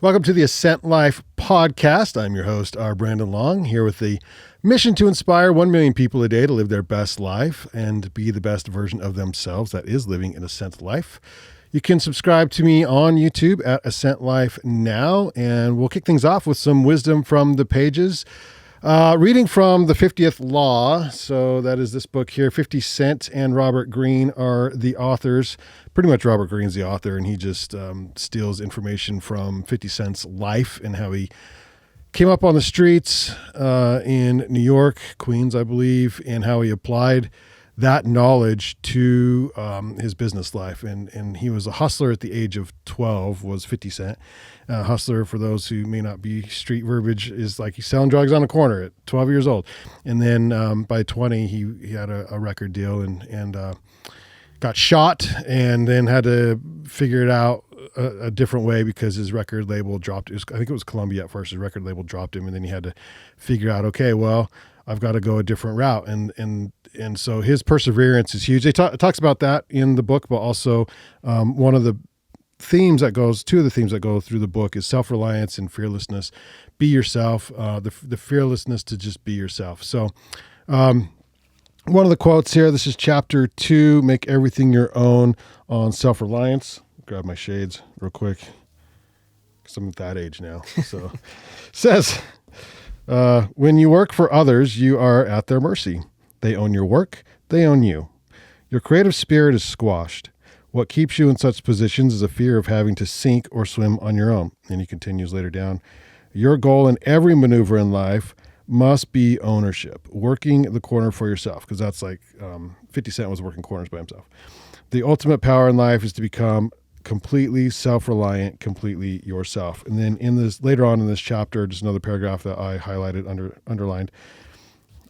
Welcome to the Ascent Life podcast. I'm your host, R. Brandon Long, here with the mission to inspire 1 million people a day to live their best life and be the best version of themselves that is living an Ascent Life. You can subscribe to me on YouTube at Ascent Life now, and we'll kick things off with some wisdom from the pages. Reading from the 50th Law, so that is this book here. 50 Cent and Robert Greene are the authors. Pretty much Robert Greene's the author, and he just steals information from 50 Cent's life and how he came up on the streets in New York, Queens, I believe, and how he applied that knowledge to his business life. And he was a hustler at the age of 12, was 50 Cent. Hustler, for those who may not be street verbiage, is like he's selling drugs on the corner at 12 years old. And then by 20, he had a record deal and got shot, and then had to figure it out a different way because his record label dropped. I think it was Columbia at first. His record label dropped him, and then he had to figure out, okay, well, I've got to go a different route. And so his perseverance is huge. It talks about that in the book, but also two of the themes that go through the book is self-reliance and fearlessness. Be yourself, the fearlessness to just be yourself. So one of the quotes here, this is chapter 2, Make Everything Your Own, on self-reliance. Grab my shades real quick because I'm at that age now. So says, when you work for others, you are at their mercy. They own your work. They own you. Your creative spirit is squashed. What keeps you in such positions is a fear of having to sink or swim on your own. And he continues later down. Your goal in every maneuver in life must be ownership, working the corner for yourself, because that's like 50 Cent was working corners by himself. The ultimate power in life is to become completely self-reliant, completely yourself. And then in this, later on in this chapter, just another paragraph that I highlighted, underlined.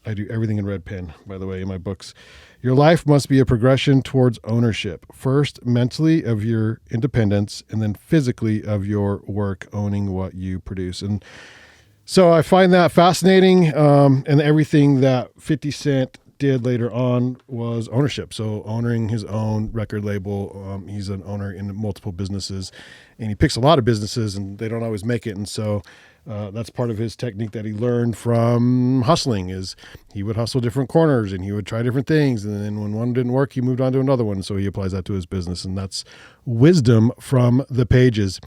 I do everything in red pen, by the way, in my books. Your life must be a progression towards ownership. First, mentally of your independence, and then physically of your work, owning what you produce. And so I find that fascinating. And everything that 50 Cent did later on was ownership. So owning his own record label. He's an owner in multiple businesses, and he picks a lot of businesses, and they don't always make it. And so that's part of his technique that he learned from hustling, is he would hustle different corners and he would try different things. And then when one didn't work, he moved on to another one. So he applies that to his business, and that's wisdom from the pages.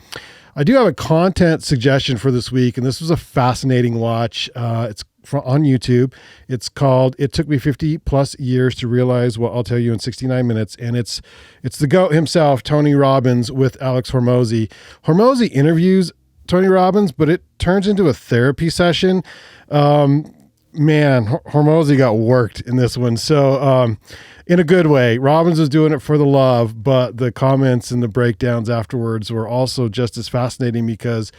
I do have a content suggestion for this week, and this was a fascinating watch. It's on YouTube. It's called "It Took Me 50 Plus Years to Realize What I'll Tell You in 69 Minutes," and it's the GOAT himself, Tony Robbins, with Alex Hormozi. Hormozi interviews Tony Robbins, but it turns into a therapy session. Man, Hormozi got worked in this one. So in a good way. Robbins was doing it for the love, but the comments and the breakdowns afterwards were also just as fascinating, because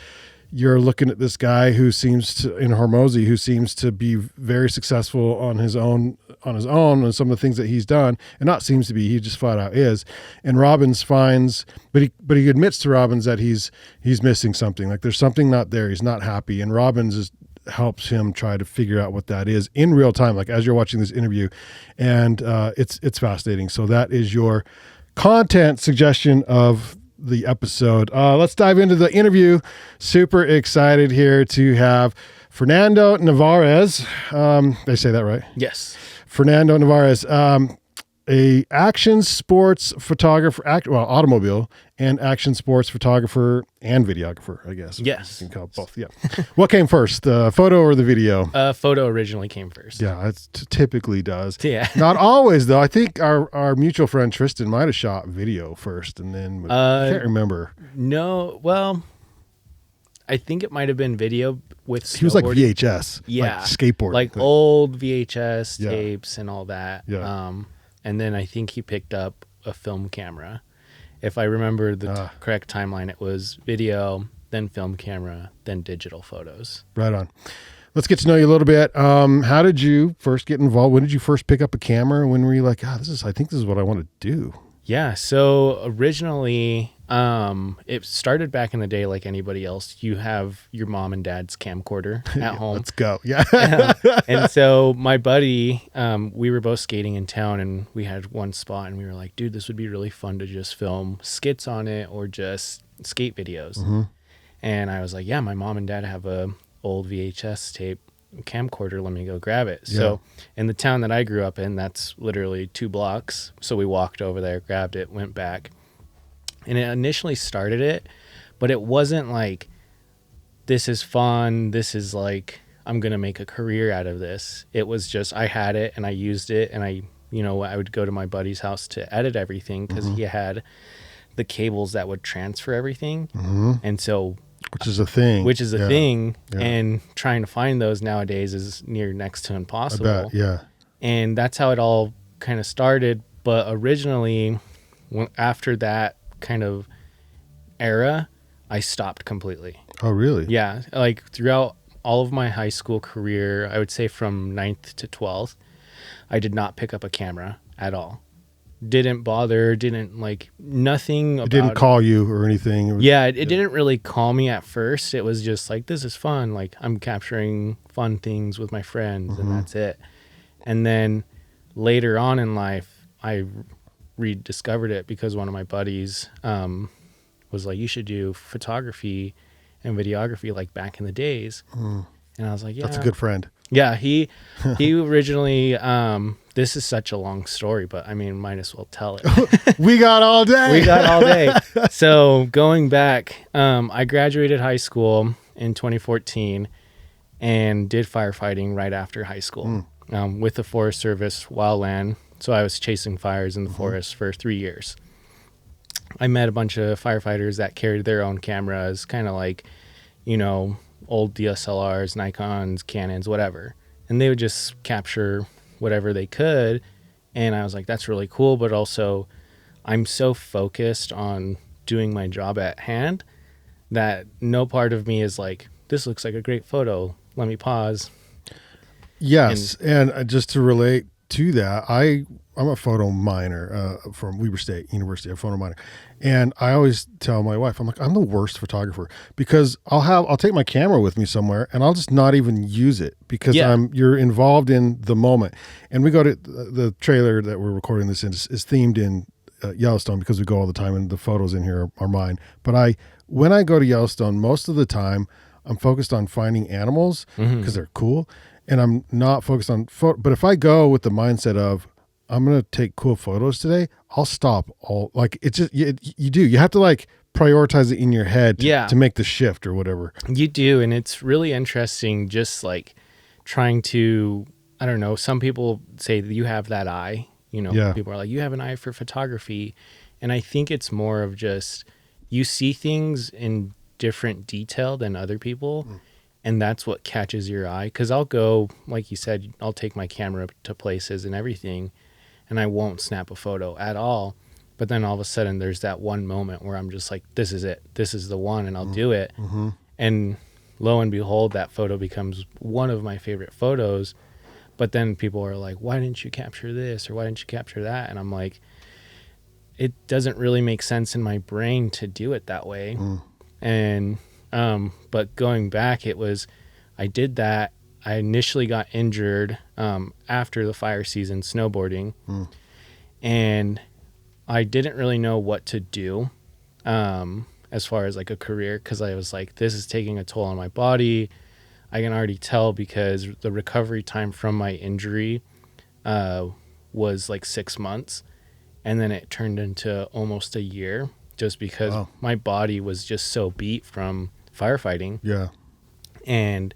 you're looking at this guy who seems to be very successful on his own and some of the things that he's done, and not seems to be, he just flat out is. And Robbins finds, but he admits to Robbins that he's missing something. Like there's something not there. He's not happy. And Robbins helps him try to figure out what that is in real time, like as you're watching this interview. And it's fascinating. So that is your content suggestion of the episode. Let's dive into the interview. Super excited here to have Fernando Nevarez. Did I say that right? Yes. Fernando Nevarez, a action sports photographer, automobile and action sports photographer and videographer, I guess. Yes. You can call it both. Yeah. What came first, the photo or the video? Photo originally came first. Yeah, it typically does. Yeah. Not always, though. I think our mutual friend Tristan might have shot video first, and then I can't remember. No, well, I think it might have been video with snowboarding. He was like VHS. Yeah. Like skateboard. Like old VHS Yeah. tapes and all that. Yeah. And then I think he picked up a film camera. If I remember the correct timeline, it was video, then film camera, then digital photos. Right on. Let's get to know you a little bit. How did you first get involved? When did you first pick up a camera? When were you like, I think this is what I want to do? Yeah. So originally, it started back in the day like anybody else. You have your mom and dad's camcorder at home. Let's go. Yeah. And so my buddy, we were both skating in town, and we had one spot, and we were like, dude, this would be really fun to just film skits on it or just skate videos. Mm-hmm. And I was like, yeah, my mom and dad have a old VHS tape camcorder. Let me go grab it. Yeah. So in the town that I grew up in, that's literally 2 blocks. So we walked over there, grabbed it, went back. And it initially started it, but it wasn't like, this is fun. This is like, I'm going to make a career out of this. It was just, I had it and I used it. And I would go to my buddy's house to edit everything because he had the cables that would transfer everything. And so, which is a thing. Yeah. And trying to find those nowadays is near next to impossible. I bet, yeah. And that's how it all kind of started. But originally, after that kind of era, I stopped completely. Oh, really? Yeah. Like throughout all of my high school career, I would say from 9th to 12th, I did not pick up a camera at all. Didn't bother, nothing about it. Didn't call you or anything? It didn't really call me at first. It was just like, this is fun. Like, I'm capturing fun things with my friends, and that's it. And then later on in life, I rediscovered it because one of my buddies was like, you should do photography and videography like back in the days. And I was like, yeah. That's a good friend. Yeah, he originally, this is such a long story, but I mean, might as well tell it. We got all day. So going back, I graduated high school in 2014 and did firefighting right after high school with the Forest Service wildland. So I was chasing fires in the forest for 3 years. I met a bunch of firefighters that carried their own cameras, kind of like, old DSLRs, Nikons, Canons, whatever. And they would just capture whatever they could. And I was like, that's really cool. But also, I'm so focused on doing my job at hand that no part of me is like, this looks like a great photo. Let me pause. Yes. And just to relate to that, I'm a photo minor from Weber State University, a photo minor. And I always tell my wife, I'm like, I'm the worst photographer because I'll take my camera with me somewhere and I'll just not even use it because you're involved in the moment. And we go to the trailer that we're recording this in is themed in Yellowstone because we go all the time and the photos in here are mine. But when I go to Yellowstone, most of the time I'm focused on finding animals because they're cool. And I'm not focused on but if I go with the mindset of, I'm going to take cool photos today, I'll stop all, like, it's just, you have to like prioritize it in your head to make the shift or whatever. You do. And it's really interesting just like trying to, I don't know, some people say that you have that eye, people are like, you have an eye for photography. And I think it's more of just, you see things in different detail than other people. And that's what catches your eye. Because I'll go, like you said, I'll take my camera to places and everything, and I won't snap a photo at all. But then all of a sudden, there's that one moment where I'm just like, this is it. This is the one, and I'll do it. And lo and behold, that photo becomes one of my favorite photos. But then people are like, why didn't you capture this? Or why didn't you capture that? And I'm like, it doesn't really make sense in my brain to do it that way. And but going back, I did that. I initially got injured after the fire season snowboarding, and I didn't really know what to do as far as like a career, because I was like, this is taking a toll on my body. I can already tell because the recovery time from my injury was like 6 months, and then it turned into almost a year just because my body was just so beat from firefighting. Yeah. And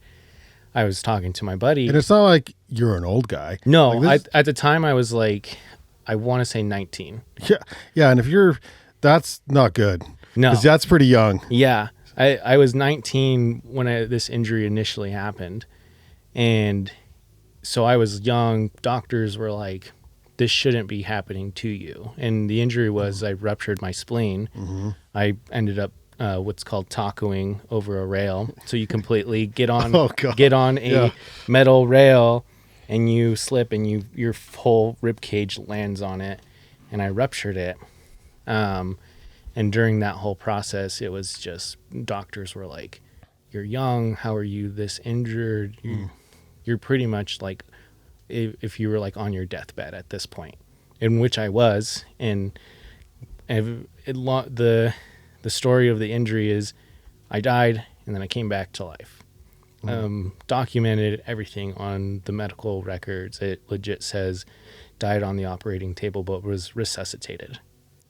I was talking to my buddy. And it's not like you're an old guy. No, like at the time I was like, I want to say 19. Yeah. Yeah. And that's not good. No. Because that's pretty young. Yeah. I was 19 when this injury initially happened. And so I was young. Doctors were like, this shouldn't be happening to you. And the injury was I ruptured my spleen. I ended up what's called tacoing over a rail. So you completely get on a metal rail and you slip and your whole rib cage lands on it. And I ruptured it. And during that whole process, it was just doctors were like, you're young. How are you this injured? You're pretty much like if you were like on your deathbed at this point, in which I was. And the story of the injury is I died, and then I came back to life. Documented everything on the medical records. It legit says died on the operating table, but was resuscitated.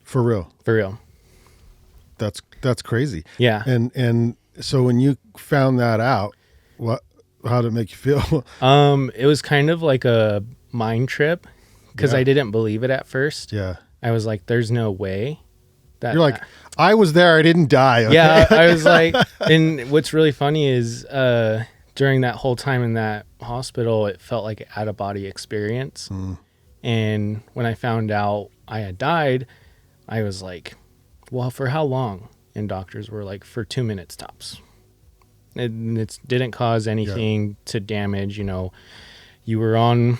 For real? For real. That's crazy. Yeah. And so when you found that out, how did it make you feel? It was kind of like a mind trip because I didn't believe it at first. Yeah. I was like, there's no way that. You're like, I was there. I didn't die. Okay? Yeah. I was like, and what's really funny is during that whole time in that hospital, it felt like an out-of-body experience. And when I found out I had died, I was like, well, for how long? And doctors were like, for 2 minutes tops. It didn't cause anything to damage, you were on,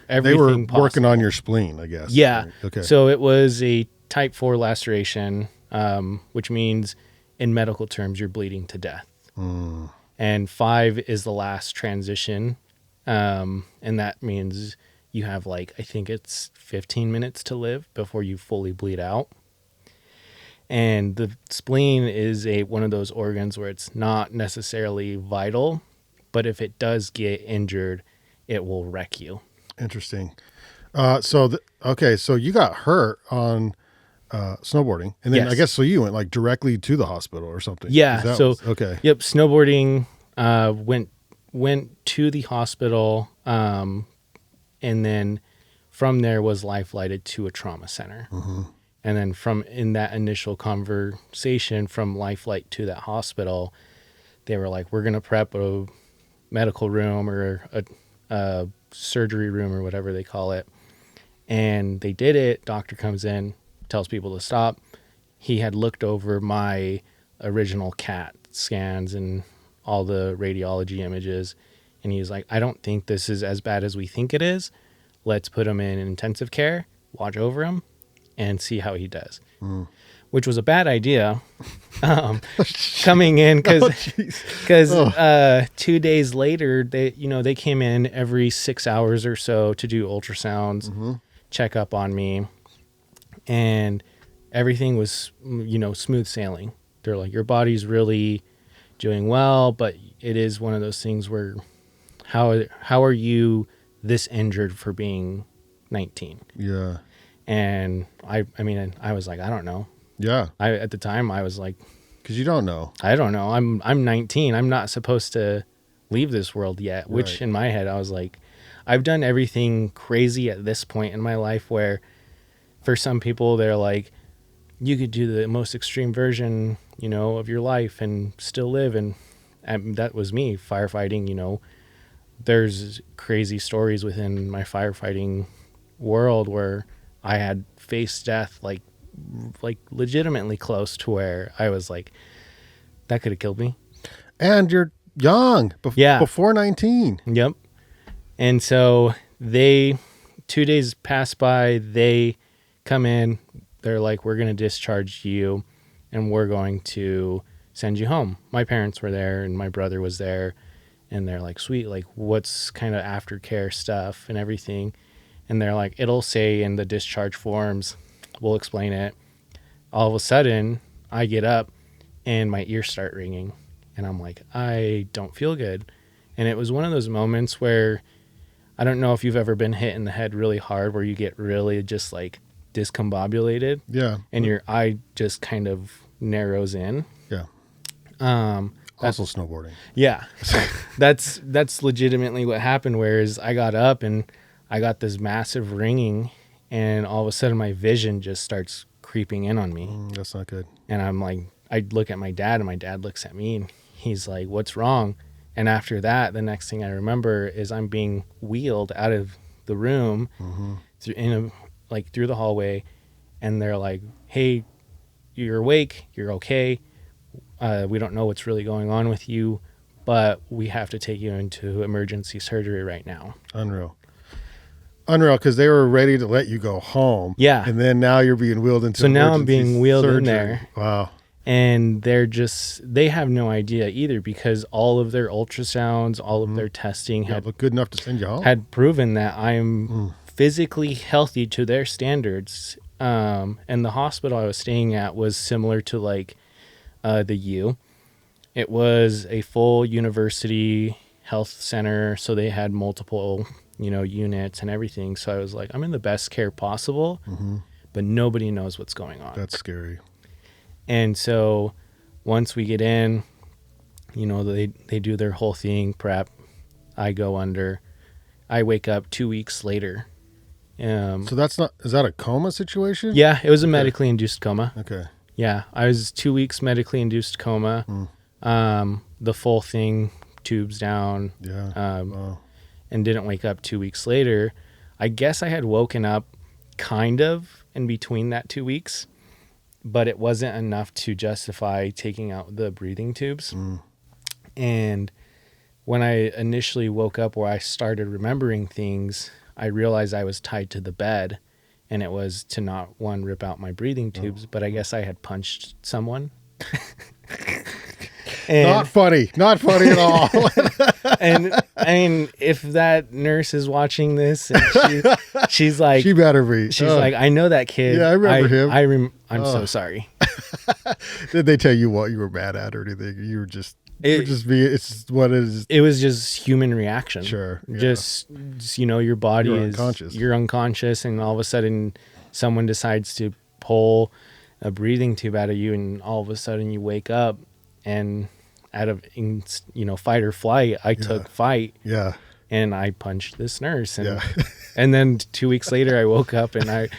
everything They were possible. working on your spleen, I guess. Yeah. Right? Okay. So it was a type 4 laceration, which means in medical terms, you're bleeding to death. And 5 is the last transition. And that means you have I think it's 15 minutes to live before you fully bleed out. And the spleen is one of those organs where it's not necessarily vital, but if it does get injured, it will wreck you. Interesting. So you got hurt on snowboarding, and then I guess so you went directly to the hospital or something. Yeah. Okay. Yep. Snowboarding went to the hospital, and then from there was life flighted to a trauma center. And then in that initial conversation from life flight to that hospital, they were like, we're going to prep a medical room or a surgery room or whatever they call it. And they did it. Doctor comes in, tells people to stop. He had looked over my original CAT scans and all the radiology images. And he's like, I don't think this is as bad as we think it is. Let's put him in intensive care, watch over him, and see how he does. Which was a bad idea. Coming in because 2 days later, they came in every 6 hours or so to do ultrasounds, check up on me, and everything was, smooth sailing. They're like, your body's really doing well, but it is one of those things where how are you this injured for being 19? Yeah. And I was like, I don't know. Yeah. At the time I was like, because you don't know. I don't know. I'm 19. I'm not supposed to leave this world yet, which in my head, I was like, I've done everything crazy at this point in my life where for some people, they're like, you could do the most extreme version, of your life and still live. And that was me firefighting, there's crazy stories within my firefighting world where I had faced death like legitimately close to where I was like, that could have killed me. And you're young, before 19. Yep. And so 2 days pass by, they come in, they're like, we're going to discharge you and we're going to send you home. My parents were there and my brother was there, and they're like, sweet, like what's kind of aftercare stuff and everything. And they're like, it'll say in the discharge forms, we'll explain it. All of a sudden, I get up and my ears start ringing. And I'm like, I don't feel good. And it was one of those moments where, I don't know if you've ever been hit in the head really hard where you get really just discombobulated. Yeah. And your eye just kind of narrows in. Yeah. Also snowboarding. Yeah. That's legitimately what happened, whereas I got up and I got this massive ringing, and all of a sudden my vision just starts creeping in on me. That's not good. And I'm like, I look at my dad, and my dad looks at me, and he's like, what's wrong? And after that, the next thing I remember is I'm being wheeled out of the room through the hallway, and they're like, hey, you're awake, you're okay. We don't know what's really going on with you, but we have to take you into emergency surgery right now. Unreal, because they were ready to let you go home. Yeah. And then now you're being wheeled into emergency now I'm being wheeled surgery. in there. Wow. And they have no idea either, because all of their ultrasounds, all of their testing had looked good enough to send you home. Had proven that I'm physically healthy to their standards. And the hospital I was staying at was similar to the U. It was a full university health center, so they had multiple, units and everything. So I was like, I'm in the best care possible, but nobody knows what's going on. That's scary. And so once we get in, they do their whole thing, prep. I go under. I wake up 2 weeks later. So is that a coma situation? Yeah, it was a medically induced coma. Okay. Yeah, I was 2 weeks medically induced coma. The full thing, tubes down. Yeah. And didn't wake up 2 weeks later. I guess I had woken up kind of in between that 2 weeks, but it wasn't enough to justify taking out the breathing tubes. And when I initially woke up, where I started remembering things, I realized I was tied to the bed, and it was to not, one, rip out my breathing tubes, but I guess I had punched someone. Not funny at all. And I mean, if that nurse is watching this, and she's like, she better be. She's like, I know that kid. Yeah, I remember him. I'm so sorry. Did they tell you what you were mad at or anything? You were just. It's what it is. It was just human reaction. Sure. Yeah. Just your body you're unconscious, and all of a sudden someone decides to pull a breathing tube out of you, and all of a sudden you wake up, and out of fight or flight, I took fight. Yeah. And I punched this nurse, and yeah. And then 2 weeks later I woke up, and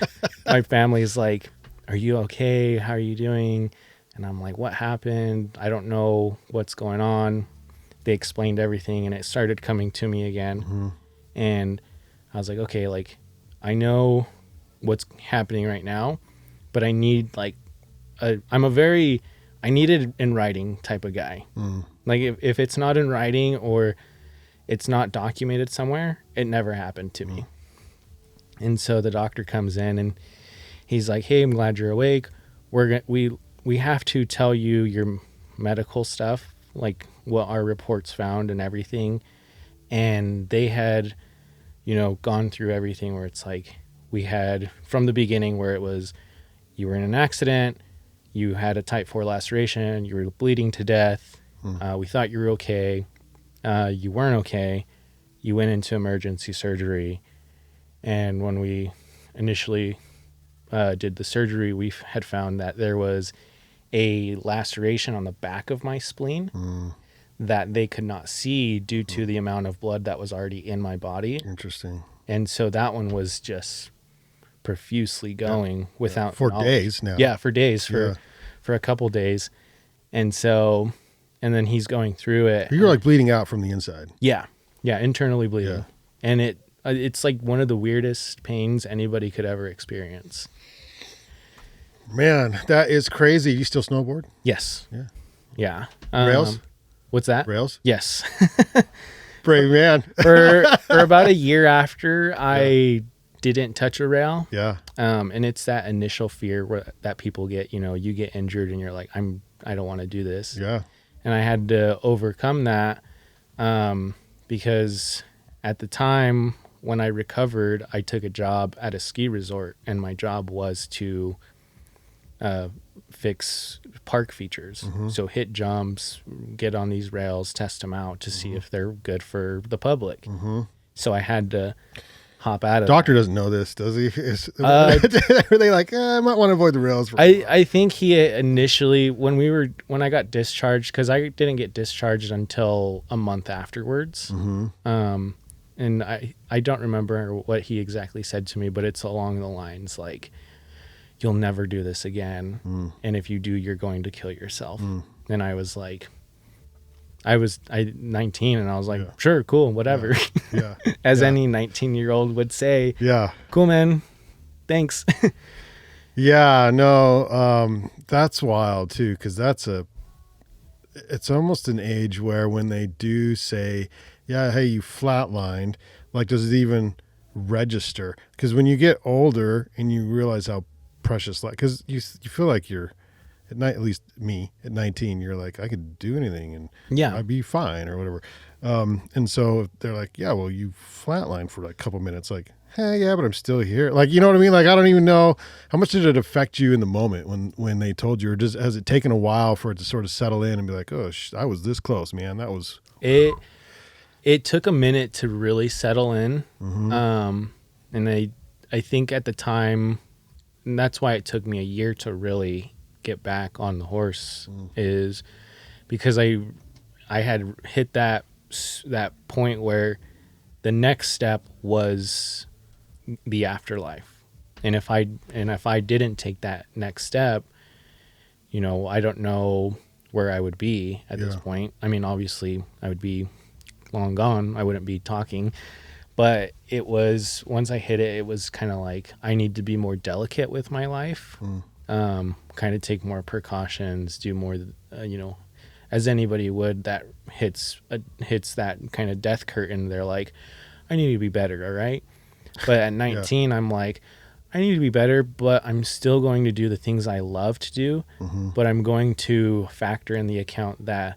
my family's like, "Are you okay? How are you doing?" And I'm like, what happened? I don't know what's going on. They explained everything, and it started coming to me again. And I was like, okay, like, I know what's happening right now, but I need I need it in writing type of guy. Like if it's not in writing or it's not documented somewhere, it never happened to me. And so the doctor comes in, and he's like, hey, I'm glad you're awake. We have to tell you your medical stuff, like what our reports found and everything. And they had, gone through everything where it's like, we had from the beginning where it was, you were in an accident, you had a type 4 laceration, you were bleeding to death. We thought you were okay. You weren't okay. You went into emergency surgery. And when we initially did the surgery, we had found that there was a laceration on the back of my spleen that they could not see due to the amount of blood that was already in my body. Interesting. And so that one was just profusely going without for knowledge. Days now. Yeah, for days, for a couple days. And so, and then he's going through it. You're like bleeding out from the inside. Yeah. Yeah, internally bleeding. Yeah. And it's like one of the weirdest pains anybody could ever experience. Man, that is crazy. You still snowboard? Yes. Yeah. Yeah. Rails? What's that? Rails? Yes. Brave man. for about a year after, I didn't touch a rail. Yeah. And it's that initial fear that people get, you get injured and you're like, I don't want to do this. Yeah. And I had to overcome that because at the time when I recovered, I took a job at a ski resort, and my job was to fix park features. So hit jumps, get on these rails, test them out to see if they're good for the public. So I had to hop out of Doctor doesn't know this, does he? Are they like, I might want to avoid the rails? I think he initially, when I got discharged, because I didn't get discharged until a month afterwards. And I don't remember what he exactly said to me, but it's along the lines like, you'll never do this again. And if you do, you're going to kill yourself. And I was like, I 19 and I was like, sure, cool, whatever. Yeah. As any 19-year-old would say. Yeah. Cool, man. Thanks. Yeah, no, that's wild too. 'Cause it's almost an age where when they do say, yeah, hey, you flatlined, like, does it even register? 'Cause when you get older and you realize how precious life, because you feel like you're at night, at least me at 19, you're like, I could do anything and I'd be fine or whatever. And so they're like, yeah, well, you flatlined for like a couple minutes. Like, hey, yeah, but I'm still here. Like, you know what I mean? Like, I don't even know how much did it affect you in the moment when they told you, or just has it taken a while for it to sort of settle in and be like, oh, I was this close, man. That was it took a minute to really settle in. And I think at the time, and that's why it took me a year to really get back on the horse, is because I had hit that point where the next step was the afterlife. And if I didn't take that next step, I don't know where I would be at this point. I mean, obviously I would be long gone. I wouldn't be talking. But it was, once I hit it, it was kind of like, I need to be more delicate with my life, kind of take more precautions, do more, as anybody would that hits that kind of death curtain. They're like, I need to be better, all right? But at 19, I'm like, I need to be better, but I'm still going to do the things I love to do, but I'm going to factor in the account that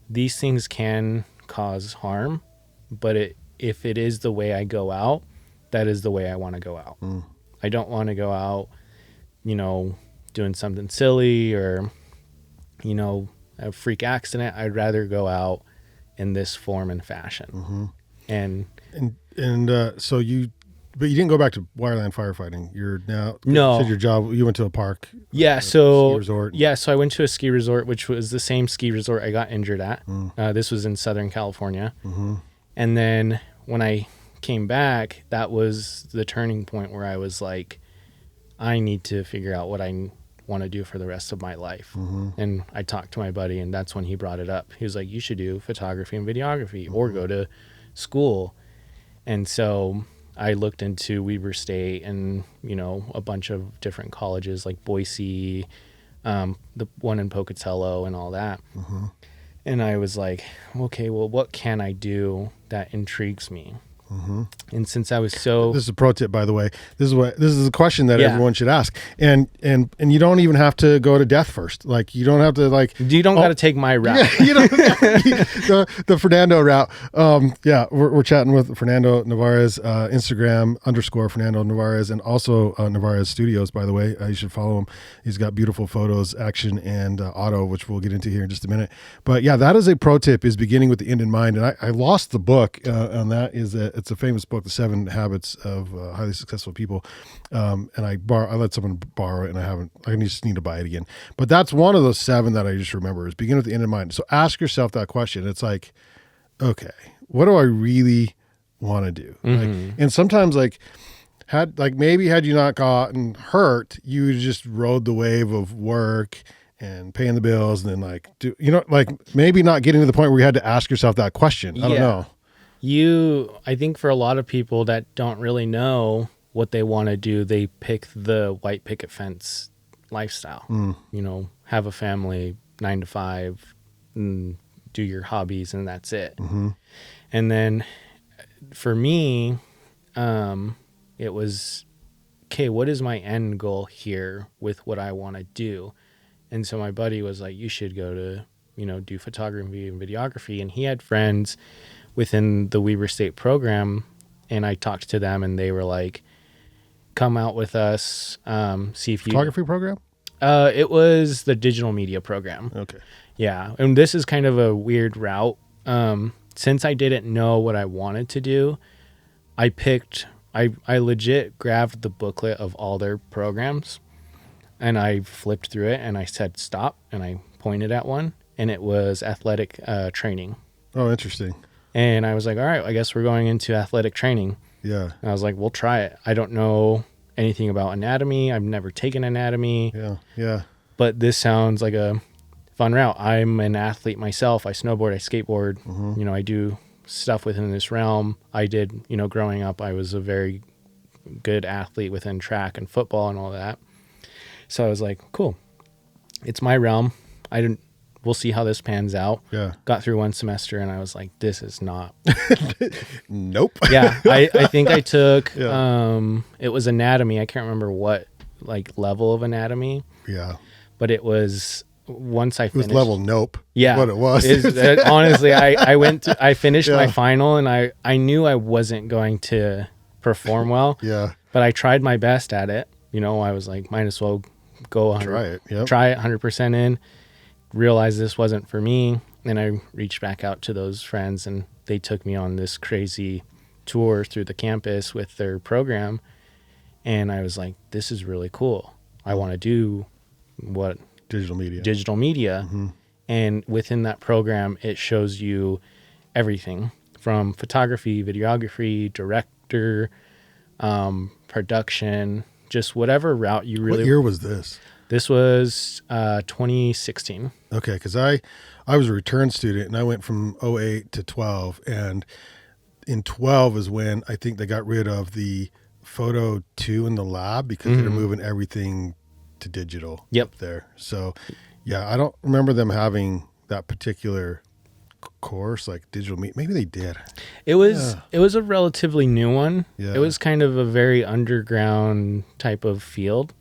these things can cause harm, but if it is the way I go out, that is the way I want to go out. I don't want to go out, doing something silly or, a freak accident. I'd rather go out in this form and fashion. And so but you didn't go back to wireline firefighting. You're now, no. You said your job, you went to a park. Yeah. Ski resort. Yeah. So I went to a ski resort, which was the same ski resort I got injured at. This was in Southern California. And then when I came back, that was the turning point where I was like, I need to figure out what I want to do for the rest of my life. And I talked to my buddy, and that's when he brought it up. He was like, you should do photography and videography or go to school. And so I looked into Weber State and, a bunch of different colleges like Boise, the one in Pocatello and all that. And I was like, okay, well, what can I do that intrigues me? And since I was this is a pro tip, by the way. This is a question that everyone should ask, and you don't even have to go to death first. Like, you don't have to got to take my route. The Fernando route. We're chatting with Fernando Nevarez, Instagram _Fernando Nevarez, and also Nevarez Studios. By the way, you should follow him. He's got beautiful photos, action, and auto, which we'll get into here in just a minute. But yeah, that is a pro tip: is beginning with the end in mind. And I lost the book on that. It's a famous book, The 7 Habits of Highly Successful People. And I let someone borrow it, and I just need to buy it again. But that's one of those 7 that I just remember, is begin with the end in mind. So ask yourself that question. It's like, okay, what do I really want to do? And sometimes had you not gotten hurt, you just rode the wave of work and paying the bills, and then maybe not getting to the point where you had to ask yourself that question. I don't know. I think for a lot of people that don't really know what they want to do, they pick the white picket fence lifestyle. Have a family, 9 to 5, and do your hobbies, and that's it. And then for me, it was, okay, what is my end goal here with what I want to do? And so my buddy was like, you should go to, do photography and videography. And he had friends within the Weber State program, and I talked to them, and they were like, come out with us, see if you... Photography program? It was the digital media program. Okay. Yeah, and this is kind of a weird route. Since I didn't know what I wanted to do, I legit grabbed the booklet of all their programs, and I flipped through it, and I said stop, and I pointed at one, and it was athletic training. Oh, interesting. And I was like, all right, I guess we're going into athletic training. Yeah. And I was like, we'll try it. I don't know anything about anatomy. I've never taken anatomy. Yeah. But this sounds like a fun route. I'm an athlete myself. I snowboard, I skateboard. I do stuff within this realm. I did, growing up, I was a very good athlete within track and football and all that. So I was like, cool. It's my realm. We'll see how this pans out. Yeah. Got through one semester, and I was like, this is not. Nope. Yeah. I think I took, it was anatomy. I can't remember what level of anatomy. Yeah. But it was, once I finished. It was level nope. Yeah. What it was. Honestly, I finished my final, and I knew I wasn't going to perform well. Yeah. But I tried my best at it. You know, I was like, might as well go 100, Try it. Yep. try it 100% in, realized this wasn't for me. And I reached back out to those friends and they took me on this crazy tour through the campus with their program. And I was like, this is really cool. I want to do what? Digital media. Mm-hmm. And within that program, it shows you everything from photography, videography, director, production, just whatever route you really... What year was this? This was 2016. Okay, because I was a return student, and I went from 08 to 12, and in 12 is when I think they got rid of the photo 2 in the lab because they were moving everything to digital up there. So, yeah, I don't remember them having that particular course, like digital media. Maybe they did. It was a relatively new one. Yeah. It was kind of a very underground type of field.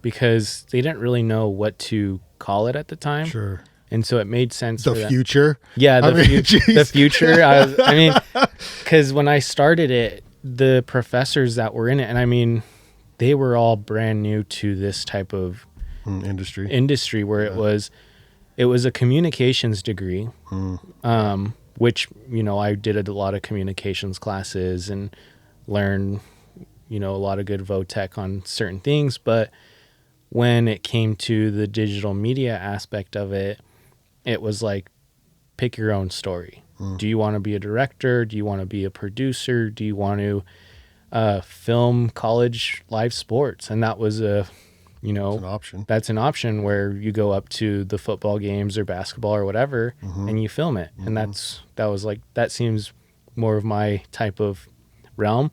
Because they didn't really know what to call it at the time. Sure. And so it made sense. The future? Yeah, the future. I mean, because when I started it, the professors that were in it, and I mean, they were all brand new to this type of industry where it was a communications degree, which, you know, I did a lot of communications classes and learned, you know, a lot of good vo-tech on certain things. But when it came to the digital media aspect of it, it was like, pick your own story. Do you want to be a director? Do you want to be a producer? Do you want to film college live sports? And that was an option. That's an option where you go up to the football games or basketball or whatever and you film it. And that seems more of my type of realm.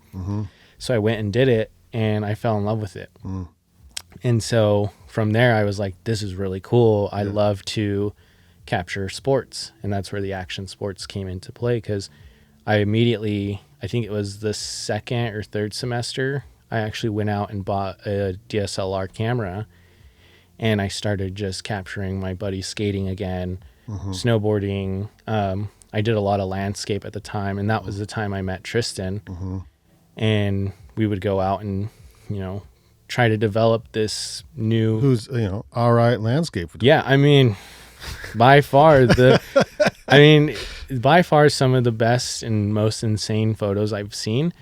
So I went and did it and I fell in love with it. And so from there I was like, this is really cool. I love to capture sports. And that's where the action sports came into play, because I immediately, I think it was the second or third semester, I actually went out and bought a DSLR camera and I started just capturing my buddies skating again, snowboarding. I did a lot of landscape at the time, and that was the time I met Tristan. And we would go out and, you know, try to develop this new... Who's, you know, all right landscape photographer. Yeah, I mean, by far some of the best and most insane photos I've seen.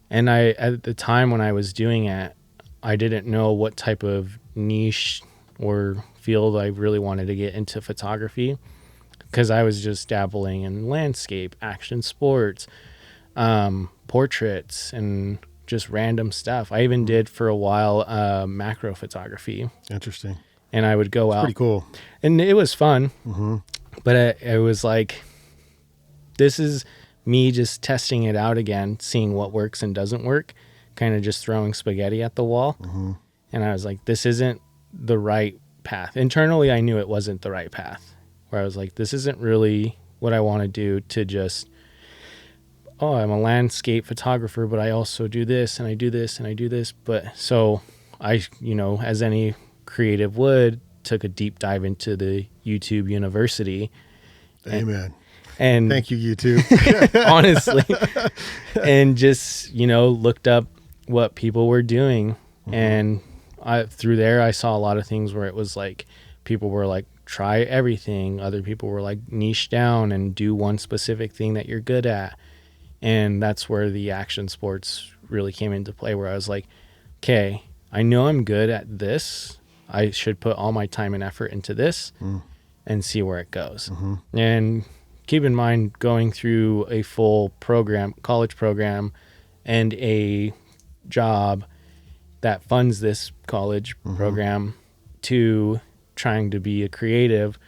And at the time when I was doing it, I didn't know what type of niche or field I really wanted to get into photography, because I was just dabbling in landscape, action sports, portraits, and just random stuff. I even did for a while macro photography. Interesting. And I would go out. Pretty cool. And it was fun. But it was like, this is me just testing it out again, seeing what works and doesn't work, kind of just throwing spaghetti at the wall. And I was like, this isn't the right path. Internally, I knew it wasn't the right path, where I was like, this isn't really what I want to do, to just, oh, I'm a landscape photographer, but I also do this and I do this and I do this. But so I, you know, as any creative would, took a deep dive into the YouTube University. Amen. And thank you, YouTube. Honestly. And just, you know, looked up what people were doing. And through there, I saw a lot of things where it was like, people were like, try everything. Other people were like, niche down and do one specific thing that you're good at. And that's where the action sports really came into play, where I was like, okay, I know I'm good at this. I should put all my time and effort into this and see where it goes. And keep in mind, going through a full program, college program, and a job that funds this college program, to trying to be a creative,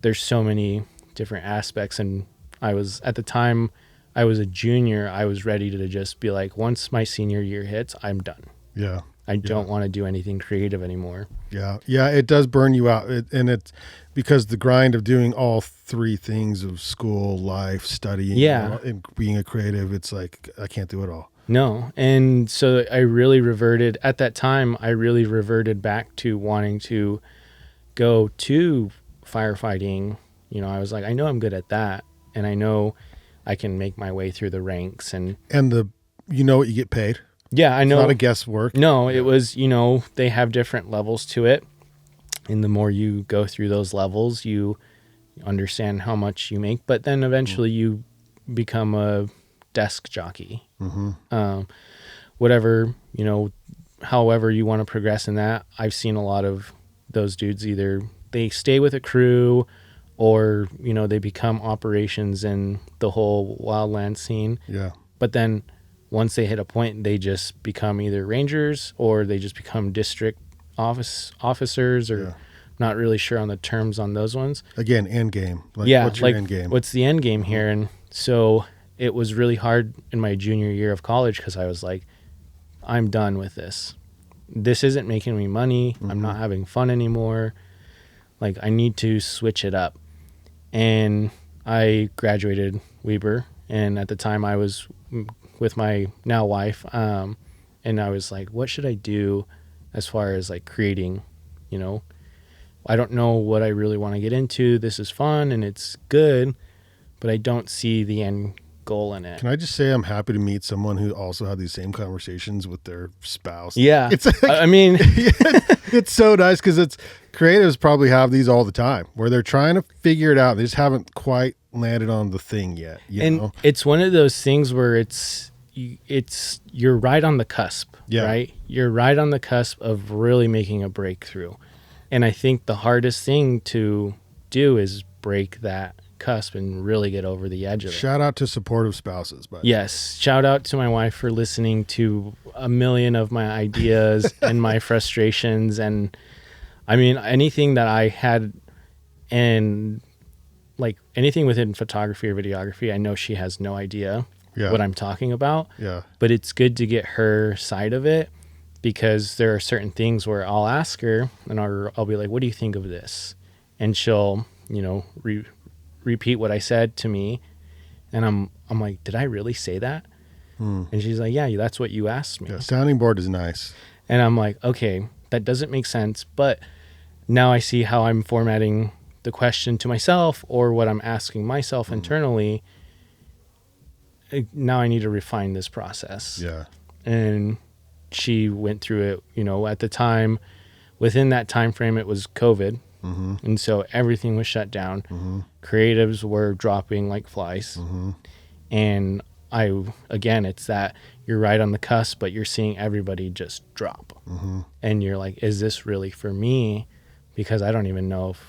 there's so many different aspects. And I was, at the time I was a junior, I was ready to just be like, once my senior year hits, I'm done. Yeah. I don't want to do anything creative anymore. Yeah. Yeah. It does burn you out. And it's because the grind of doing all three things of school, life, studying, and being a creative, it's like, I can't do it all. No. And so I really reverted back to wanting to go to firefighting. You know, I was like, I know I'm good at that. And I know I can make my way through the ranks. And the you know what you get paid. Yeah, I know. It's not a guesswork. No, it was, they have different levels to it. And the more you go through those levels, you understand how much you make. But then eventually you become a desk jockey. Whatever, however you want to progress in that. I've seen a lot of those dudes, either they stay with a crew or, they become operations in the whole wildland scene. Yeah. But then once they hit a point, they just become either rangers or they just become district officers, or not really sure on the terms on those ones. Again, end game. What's your end game? What's the end game here? And so it was really hard in my junior year of college because I was like, I'm done with this. This isn't making me money. I'm not having fun anymore. Like, I need to switch it up. And I graduated Weber, and at the time I was with my now wife, and I was like, what should I do as far as like creating? I don't know what I really want to get into. This is fun and it's good, but I don't see the end goal in it. Can I just say I'm happy to meet someone who also had these same conversations with their spouse? Yeah. It's like, it's so nice because creatives probably have these all the time where they're trying to figure it out. They just haven't quite landed on the thing yet. You know? It's one of those things where you're right on the cusp, right? You're right on the cusp of really making a breakthrough. And I think the hardest thing to do is break that cusp and really get over the edge of it. Shout out to supportive spouses. Yes. Shout out to my wife for listening to a million of my ideas and my frustrations. And I mean, anything that I had, and like anything within photography or videography, I know she has no idea what I'm talking about. Yeah. But it's good to get her side of it, because there are certain things where I'll ask her and I'll be like, what do you think of this? And she'll, repeat what I said to me. And I'm like, did I really say that? And she's like, yeah, that's what you asked me. Yeah, sounding board is nice. And I'm like, okay, that doesn't make sense. But now I see how I'm formatting the question to myself, or what I'm asking myself internally. Now I need to refine this process. Yeah. And she went through it, at the time, within that time frame, it was COVID. And so everything was shut down. Creatives were dropping like flies. And it's that you're right on the cusp, but you're seeing everybody just drop. And you're like, is this really for me? Because I don't even know if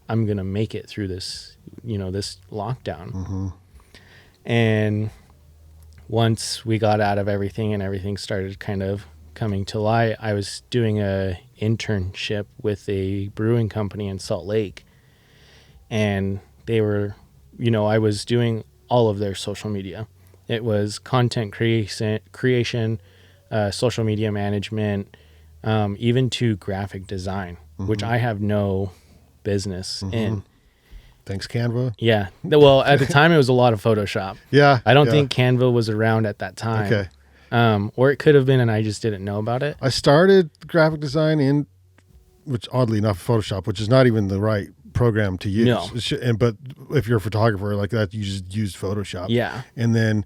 I'm going to make it through this, this lockdown. And once we got out of everything and everything started kind of coming to light, I was doing a internship with a brewing company in Salt Lake, and they were, I was doing all of their social media. It was content creation, social media management, even to graphic design, which I have no business in. Thanks, Canva. Yeah. Well, at the time it was a lot of Photoshop. Yeah. I don't think Canva was around at that time. Okay. Or it could have been, and I just didn't know about it. I started graphic design which oddly enough, Photoshop, which is not even the right program to use. No. But if you're a photographer like that, you just use Photoshop. Yeah. And then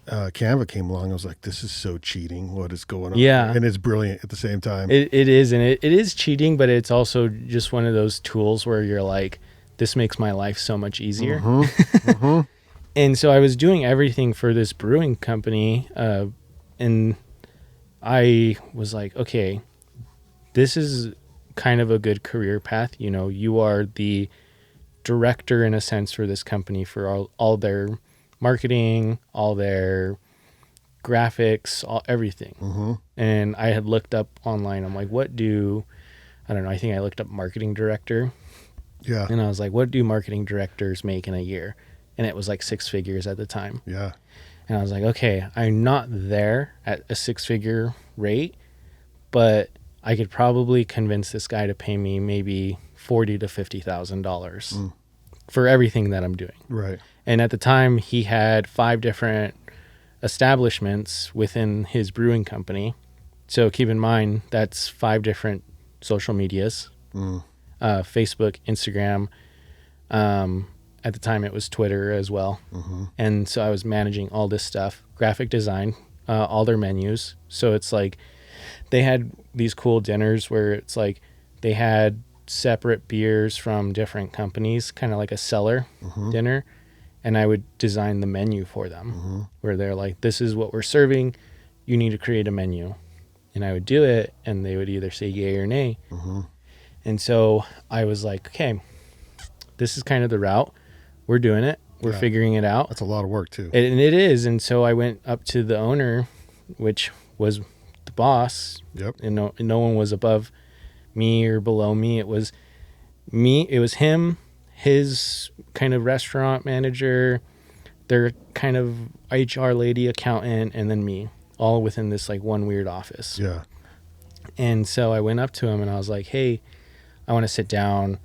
Canva came along. I was like, this is so cheating. What is going on? Yeah. And it's brilliant at the same time. It is, and it is cheating, but it's also just one of those tools where you're like, this makes my life so much easier. And so I was doing everything for this brewing company, and I was like, okay, this is kind of a good career path. You are the director in a sense for this company for all their marketing, all their graphics, everything. And I had looked up online. I'm like, I don't know. I think I looked up marketing director. Yeah. And I was like, what do marketing directors make in a year? And it was like 6 figures at the time. Yeah. And I was like, okay, I'm not there at a 6-figure rate, but I could probably convince this guy to pay me maybe $40,000 to $50,000 for everything that I'm doing. Right. And at the time, he had 5 different establishments within his brewing company. So keep in mind, that's 5 different social medias, Facebook, Instagram. At the time, it was Twitter as well. And so I was managing all this stuff, graphic design, all their menus. So it's like they had these cool dinners where it's like they had separate beers from different companies, kind of like a cellar dinner. And I would design the menu for them where they're like, this is what we're serving. You need to create a menu. And I would do it, and they would either say yay or nay. And so I was like, okay, this is kind of the route. We're doing it. We're figuring it out. That's a lot of work too. And it is. And so I went up to the owner, which was the boss. Yep. And no one was above me or below me. It was me. It was him, his kind of restaurant manager, their kind of HR lady, accountant, and then me, all within this like one weird office. Yeah. And so I went up to him and I was like, hey, I want to sit down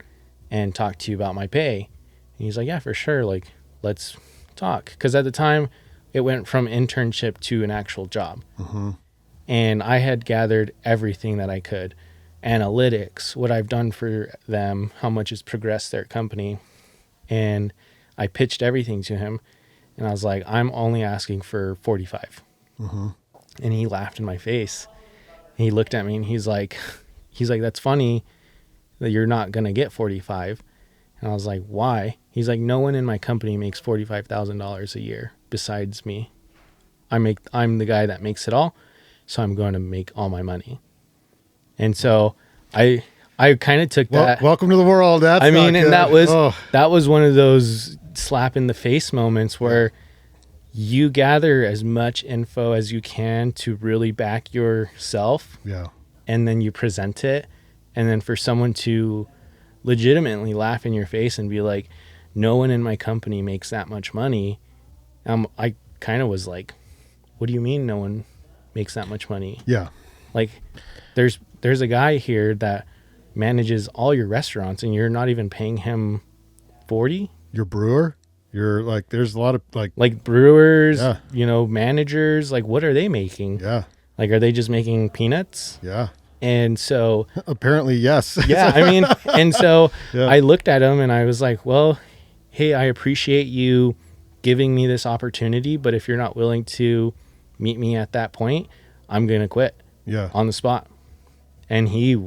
and talk to you about my pay. And he's like, yeah, for sure. Like, let's talk. Because at the time, it went from internship to an actual job. And I had gathered everything that I could. Analytics, what I've done for them, how much has progressed their company. And I pitched everything to him. And I was like, I'm only asking for 45. And he laughed in my face. And he looked at me and he's like, that's funny that you're not going to get 45. And I was like, why? He's like, no one in my company makes $45,000 a year besides me. I'm the guy that makes it all. So I'm going to make all my money. And so I kind of took that. Welcome to the world. That's that was one of those slap in the face moments where you gather as much info as you can to really back yourself. Yeah. And then you present it. And then for someone to legitimately laugh in your face and be like, no one in my company makes that much money. I kind of was like, what do you mean no one makes that much money? Yeah. Like there's a guy here that manages all your restaurants and you're not even paying him 40. Your brewer? You're like, there's a lot of like brewers, managers, like what are they making? Yeah. Like, are they just making peanuts? Yeah. And so apparently, yes. Yeah. I mean, and so I looked at him and I was like, well, hey, I appreciate you giving me this opportunity, but if you're not willing to meet me at that point, I'm going to quit on the spot. And he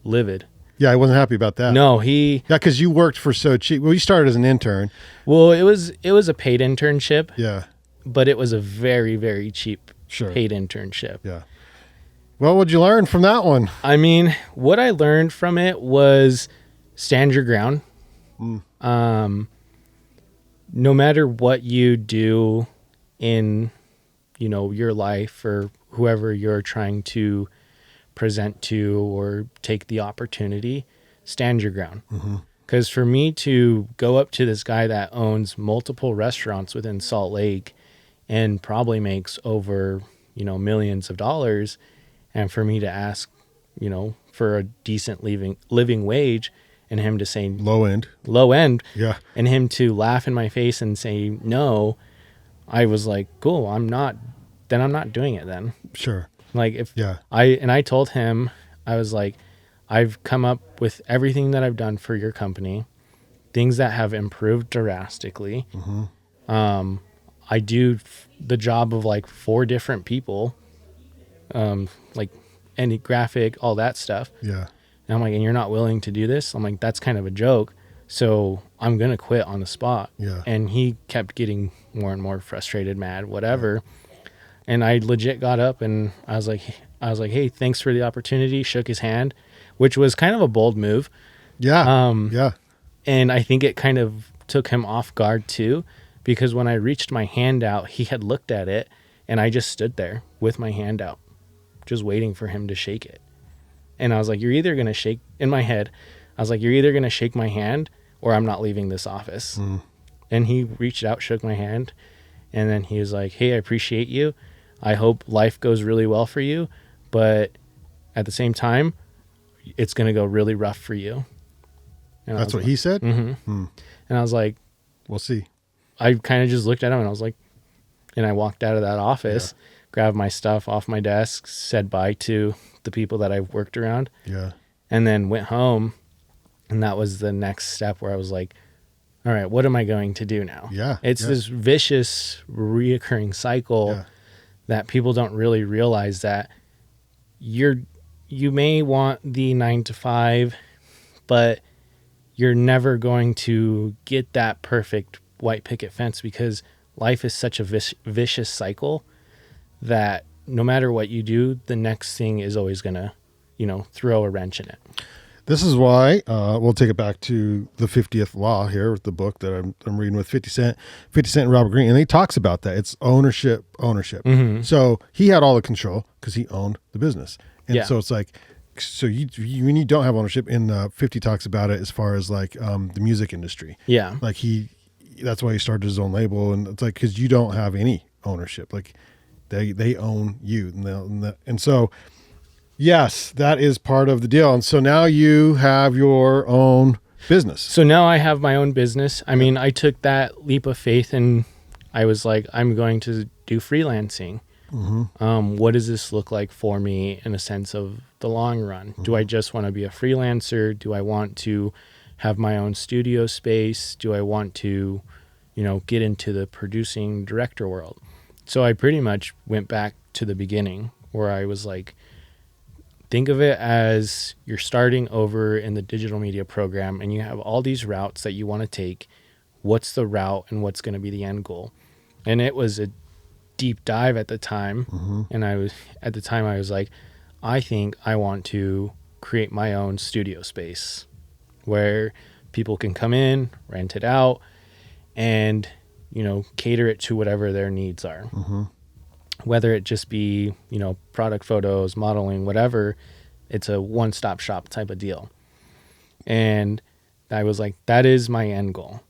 livid. Yeah, I wasn't happy about that. No, because you worked for so cheap. Well, you started as an intern. Well, it was a paid internship. Yeah. But it was a very, very cheap paid internship. Yeah. Well, what'd you learn from that one? I mean, what I learned from it was stand your ground. No matter what you do in, your life or whoever you're trying to present to or take the opportunity, stand your ground. Because for me to go up to this guy that owns multiple restaurants within Salt Lake and probably makes over, millions of dollars, and for me to ask, for a decent living wage, and him to say low end, yeah, and him to laugh in my face and say no, I was like, cool, I'm not doing it then. Sure. Like I told him, I was like, I've come up with everything that I've done for your company, things that have improved drastically. I do the job of like 4 different people, like any graphic, all that stuff. Yeah. And I'm like, and you're not willing to do this? I'm like, that's kind of a joke. So I'm going to quit on the spot. Yeah. And he kept getting more and more frustrated, mad, whatever. And I legit got up and I was like, hey, thanks for the opportunity. Shook his hand, which was kind of a bold move. Yeah. And I think it kind of took him off guard too, because when I reached my hand out, he had looked at it and I just stood there with my hand out, just waiting for him to shake it. And I was like, you're either going to shake, in my head, I was like, you're either going to shake my hand or I'm not leaving this office. And he reached out, shook my hand. And then he was like, hey, I appreciate you. I hope life goes really well for you. But at the same time, it's going to go really rough for you. And that's what he said? And I was like, we'll see. I kind of just looked at him and I was like, and I walked out of that office, grabbed my stuff off my desk, said bye to the people that I've worked around. Yeah. And then went home. And that was the next step where I was like, all right, what am I going to do now? Yeah. It's this vicious reoccurring cycle that people don't really realize that you may want the 9 to 5, but you're never going to get that perfect white picket fence, because life is such a vicious cycle that no matter what you do, the next thing is always going to, throw a wrench in it. This is why we'll take it back to the 50th Law here with the book that I'm reading with 50 Cent and Robert Greene. And he talks about that. It's ownership. Mm-hmm. So he had all the control because he owned the business. And Yeah. so it's like, so when you don't have ownership, and 50 talks about it as far as like the music industry. Yeah. Like that's why he started his own label. And it's like, because you don't have any ownership. Like they own you. And so, yes, that is part of the deal. And so now you have your own business. So now I have my own business. I mean, I took that leap of faith and I was like, I'm going to do freelancing. Mm-hmm. What does this look like for me in a sense of the long run? Mm-hmm. Do I just want to be a freelancer? Do I want to have my own studio space? Do I want to, get into the producing director world? So I pretty much went back to the beginning where I was like, think of it as you're starting over in the digital media program and you have all these routes that you want to take. What's the route and what's going to be the end goal? And it was a deep dive at the time. Mm-hmm. And I was like, I think I want to create my own studio space where people can come in, rent it out, and, cater it to whatever their needs are. Mm-hmm. Whether it just be, product photos, modeling, whatever, it's a one-stop shop type of deal. And I was like, that is my end goal.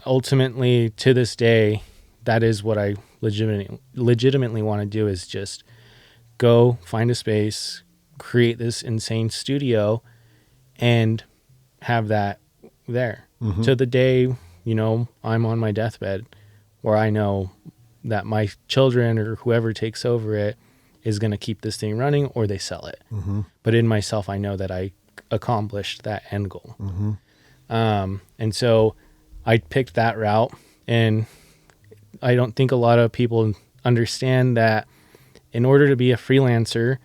Ultimately, to this day, that is what I legitimately want to do, is just go find a space, create this insane studio, and have that there. Mm-hmm. To the day, I'm on my deathbed, where I know that my children or whoever takes over it is going to keep this thing running, or they sell it. Mm-hmm. But in myself, I know that I accomplished that end goal. Mm-hmm. And so I picked that route, and I don't think a lot of people understand that in order to be a freelancer,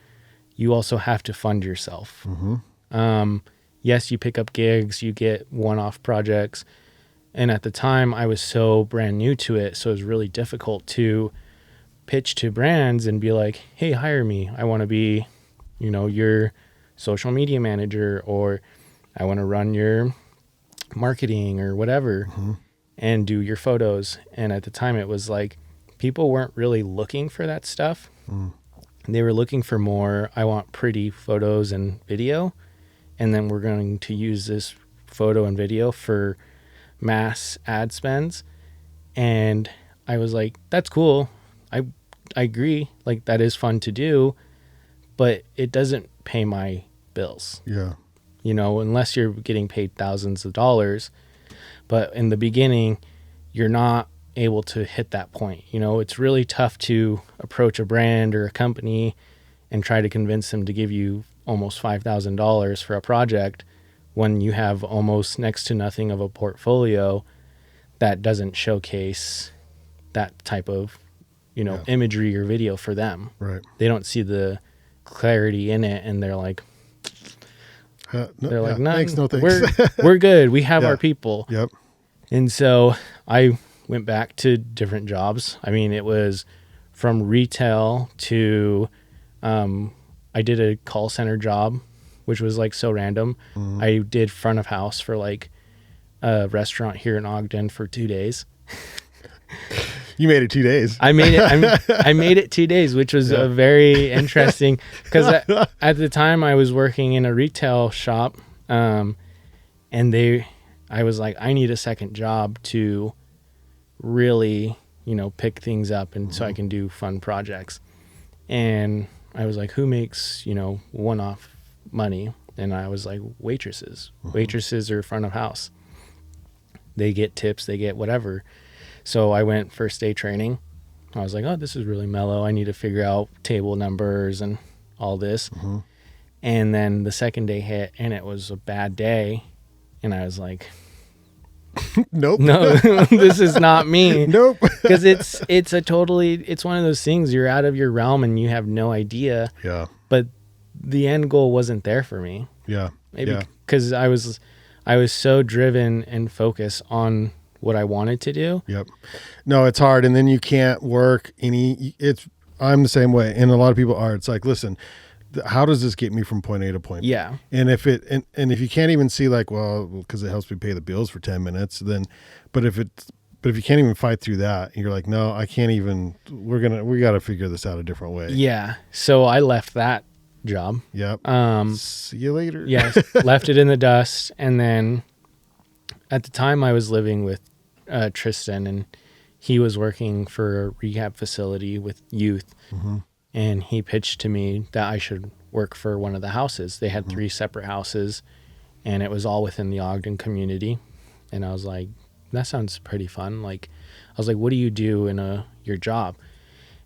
you also have to fund yourself. Mm-hmm. Yes, you pick up gigs, you get one-off projects. And at the time, I was so brand new to it, so it was really difficult to pitch to brands and be like, hey, hire me. I want to be, your social media manager, or I want to run your marketing or whatever, mm-hmm. and do your photos. And at the time, it was like people weren't really looking for that stuff. Mm. They were looking for more, I want pretty photos and video, and then we're going to use this photo and video for mass ad spends. And I was like, that's cool. I agree. Like, that is fun to do, but it doesn't pay my bills. Yeah. Unless you're getting paid thousands of dollars. But in the beginning, you're not able to hit that point. It's really tough to approach a brand or a company and try to convince them to give you almost $5,000 for a project when you have almost next to nothing of a portfolio that doesn't showcase that type of, imagery or video for them. Right. They don't see the clarity in it, and they're like, no, thanks, no thanks. We're good. We have Yeah. our people. Yep. And so I went back to different jobs. I mean, it was from retail to, I did a call center job, which was like so random. Mm-hmm. I did front of house for like a restaurant here in Ogden for 2 days. You made it 2 days. I made it 2 days, which was a very interesting, because at the time I was working in a retail shop, and I was like, I need a second job to really, pick things up, and so I can do fun projects. And I was like, who makes, one-off money? And I was like, waitresses. Mm-hmm. Waitresses are front of house. They get tips, they get whatever. So I went first day training. I was like, oh, this is really mellow. I need to figure out table numbers and all this. Mm-hmm. And then the second day hit, and it was a bad day. And I was like, Nope. No, this is not me. Nope. Because it's one of those things, you're out of your realm and you have no idea. Yeah. But the end goal wasn't there for me. Yeah. Maybe because I was so driven and focused on what I wanted to do. Yep. No, it's hard. And then you can't work I'm the same way. And a lot of people are. It's like, listen, how does this get me from point A to point B? Yeah. And if you can't even see like, well, because it helps me pay the bills for 10 minutes, then, but if you can't even fight through that, you're like, no, I can't even, we got to figure this out a different way. Yeah. So I left that job. Yep. See you later. Yes. Left it in the dust. And then at the time I was living with Tristan, and he was working for a rehab facility with youth. Mm-hmm. And he pitched to me that I should work for one of the houses. They had 3 separate houses, and it was all within the Ogden community. And I was like, that sounds pretty fun. Like, I was like, what do you do in your job?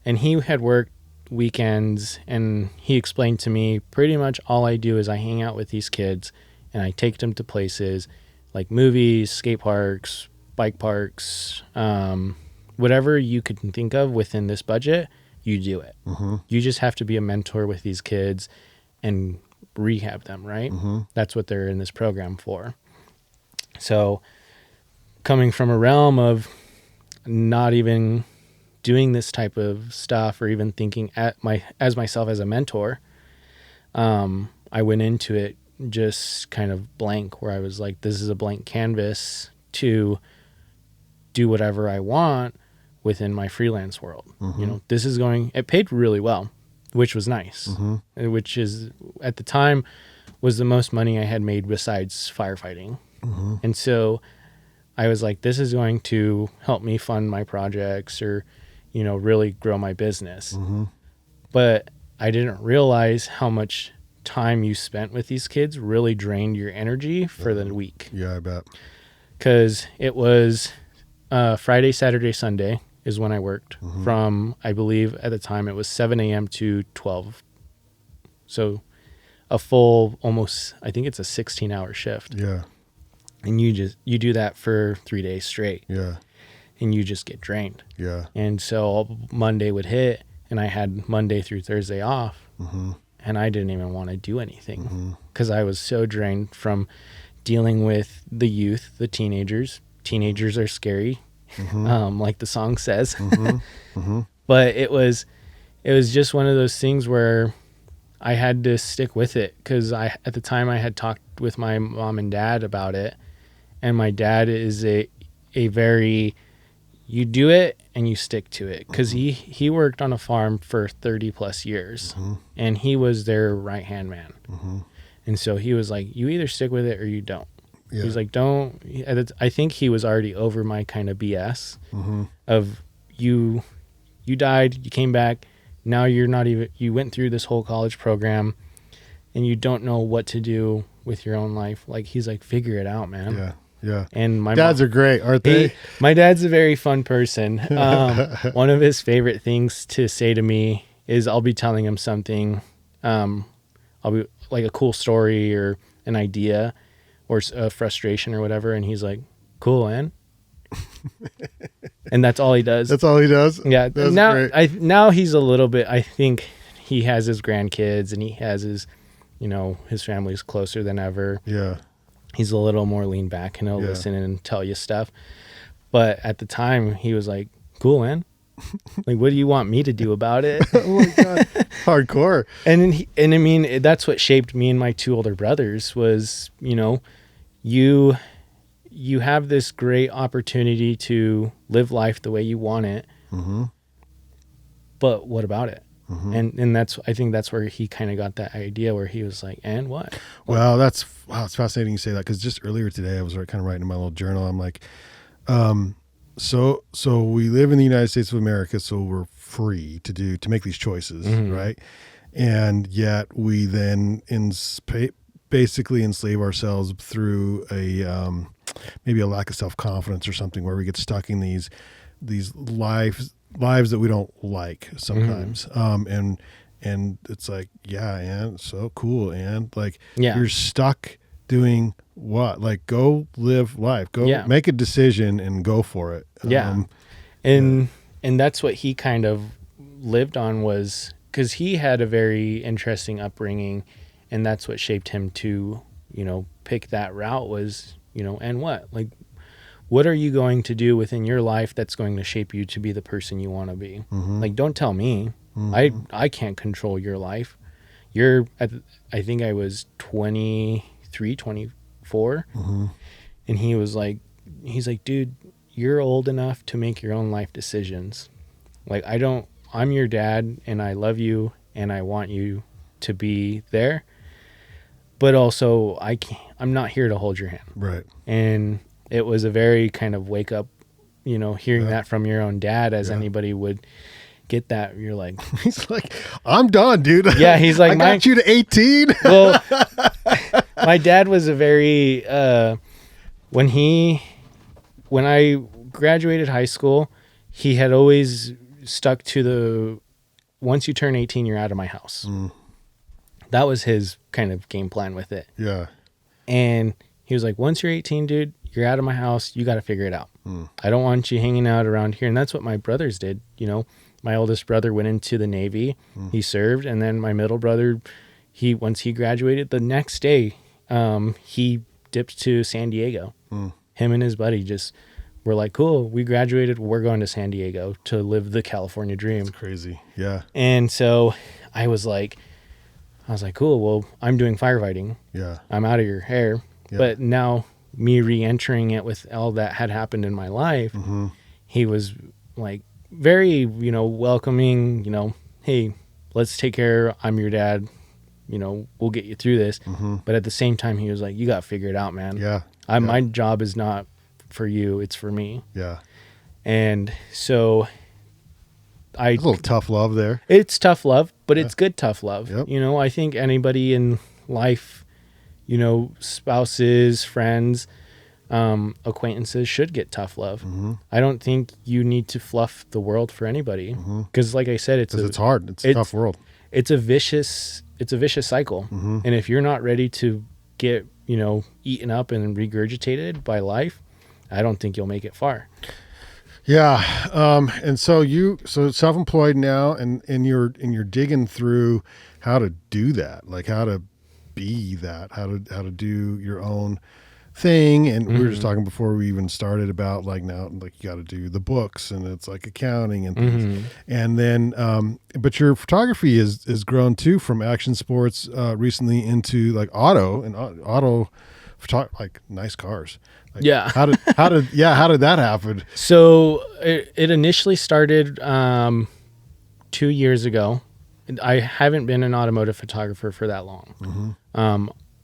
And he had worked weekends, and he explained to me pretty much all I do is I hang out with these kids, and I take them to places like movies, skate parks, bike parks, whatever you could think of within this budget. You do it. Mm-hmm. You just have to be a mentor with these kids and rehab them, right? Mm-hmm. That's what they're in this program for. So coming from a realm of not even doing this type of stuff or even thinking as myself as a mentor, I went into it just kind of blank, where I was like, this is a blank canvas to do whatever I want within my freelance world. Mm-hmm. It paid really well, which was nice, mm-hmm. which is at the time was the most money I had made besides firefighting. Mm-hmm. And so I was like, this is going to help me fund my projects or, really grow my business. Mm-hmm. But I didn't realize how much time you spent with these kids really drained your energy for the week. Yeah, I bet. Because it was Friday, Saturday, Sunday is when I worked from, I believe at the time it was 7 a.m. to 12. So a full, almost, I think it's a 16-hour shift. Yeah. And you do that for 3 days straight. Yeah. And you just get drained. Yeah. And so Monday would hit, and I had Monday through Thursday off. Mm-hmm. And I didn't even want to do anything because I was so drained from dealing with the youth, the teenagers. Teenagers are scary, like the song says. But it was just one of those things where I had to stick with it because at the time I had talked with my mom and dad about it, and my dad is a very, you do it and you stick to it, because he worked on a farm for 30 plus years and he was their right hand man. And so he was like, you either stick with it or you don't. Yeah. He's like, don't. I think he was already over my kind of BS of you died, you came back, now you're not even, you went through this whole college program and you don't know what to do with your own life. Like, he's like, figure it out, man. Yeah. Yeah. And my dads are great, aren't they? My dad's a very fun person. One of his favorite things to say to me is I'll be telling him something, I'll be like a cool story or an idea or a frustration or whatever, and he's like, cool, man. And that's all he does. That's all he does? Yeah. That's now great. Now he's a little bit, I think he has his grandkids and he has his, his family's closer than ever. Yeah. He's a little more lean back and he'll listen and tell you stuff. But at the time he was like, cool, man. Like, what do you want me to do about it? Oh my God. Hardcore. And I mean, that's what shaped me and my 2 older brothers was, you have this great opportunity to live life the way you want it. But what about it? And I think that's where he kind of got that idea where he was like, and what? Well, it's fascinating you say that, because just earlier today I was kind of writing in my little journal. I'm like, so we live in the United States of America, so we're free to make these choices, right? And yet we then basically enslave ourselves through maybe a lack of self-confidence or something, where we get stuck in these lives that we don't like sometimes. And it's like, yeah, and so cool. And like, you're stuck doing what? Like, go live life. Go make a decision and go for it. Yeah. And that's what he kind of lived on, was because he had a very interesting upbringing, and that's what shaped him to, pick that route was, and what? Like, what are you going to do within your life that's going to shape you to be the person you want to be? Mm-hmm. Like, don't tell me. Mm-hmm. I can't control your life. I think I was 23, 24. Mm-hmm. And he's like, dude, you're old enough to make your own life decisions. Like, I'm your dad, and I love you, and I want you to be there. But also, I'm not here to hold your hand. Right. And it was a very kind of wake up, hearing that from your own dad, as anybody would get that. You're like, he's like, I'm done, dude. Yeah, he's like, I got you to 18. Well, my dad was a very when I graduated high school, he had always stuck to once you turn 18, you're out of my house. That was his kind of game plan with it. Yeah. And he was like, once you're 18, dude, you're out of my house. You got to figure it out. I don't want you hanging out around here. And that's what my brothers did. My oldest brother went into the Navy. He served. And then my middle brother, once he graduated, the next day, he dipped to San Diego. Him and his buddy just were like, cool, we graduated. We're going to San Diego to live the California dream. That's crazy. Yeah. And so I was like, cool, well, I'm doing firefighting. Yeah. I'm out of your hair. Yeah. But now me re-entering it with all that had happened in my life, he was like very, welcoming, hey, let's take care. I'm your dad. We'll get you through this. But at the same time, he was like, you got to figure it out, man. Yeah. My job is not for you. It's for me. Yeah. And so a little tough love there. It's tough love, but it's good tough love. Yep. I think anybody in life, spouses, friends, acquaintances should get tough love. I don't think you need to fluff the world for anybody, because like I said, it's hard. It's a tough world. It's a vicious cycle. And if you're not ready to get, eaten up and regurgitated by life, I don't think you'll make it far. Yeah. And so self-employed now, and you're digging through how to do that, like how to be that, how to do your own thing. And we were just talking before we even started about like now, like you got to do the books, and it's like accounting and things. And then, but your photography is grown too, from action sports, recently into like auto like nice cars. Like, yeah. How did that happen? So it initially started 2 years ago. I haven't been an automotive photographer for that long.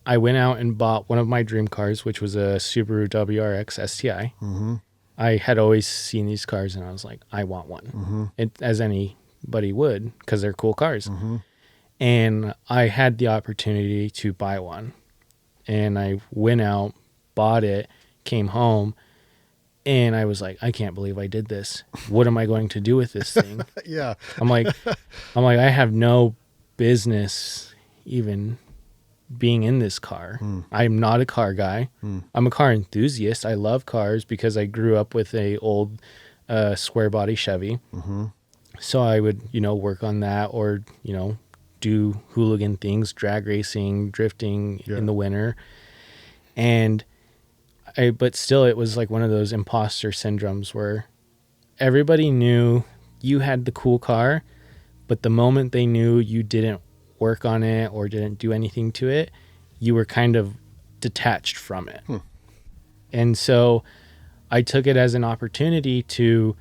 I went out and bought one of my dream cars, which was a Subaru WRX STI. I had always seen these cars, and I was like, I want one. As anybody would, because they're cool cars. And I had the opportunity to buy one. And I went out, bought it, came home, and I was like, I can't believe I did this. What am I going to do with this thing? Yeah. I'm like, I have no business even being in this car. I'm not a car guy. I'm a car enthusiast. I love cars because I grew up with a old square body Chevy. So I would, work on that, or, do hooligan things, drag racing, drifting in the winter. But still, it was like one of those imposter syndromes where everybody knew you had the cool car, but the moment they knew you didn't work on it or didn't do anything to it, you were kind of detached from it. And so I took it as an opportunity to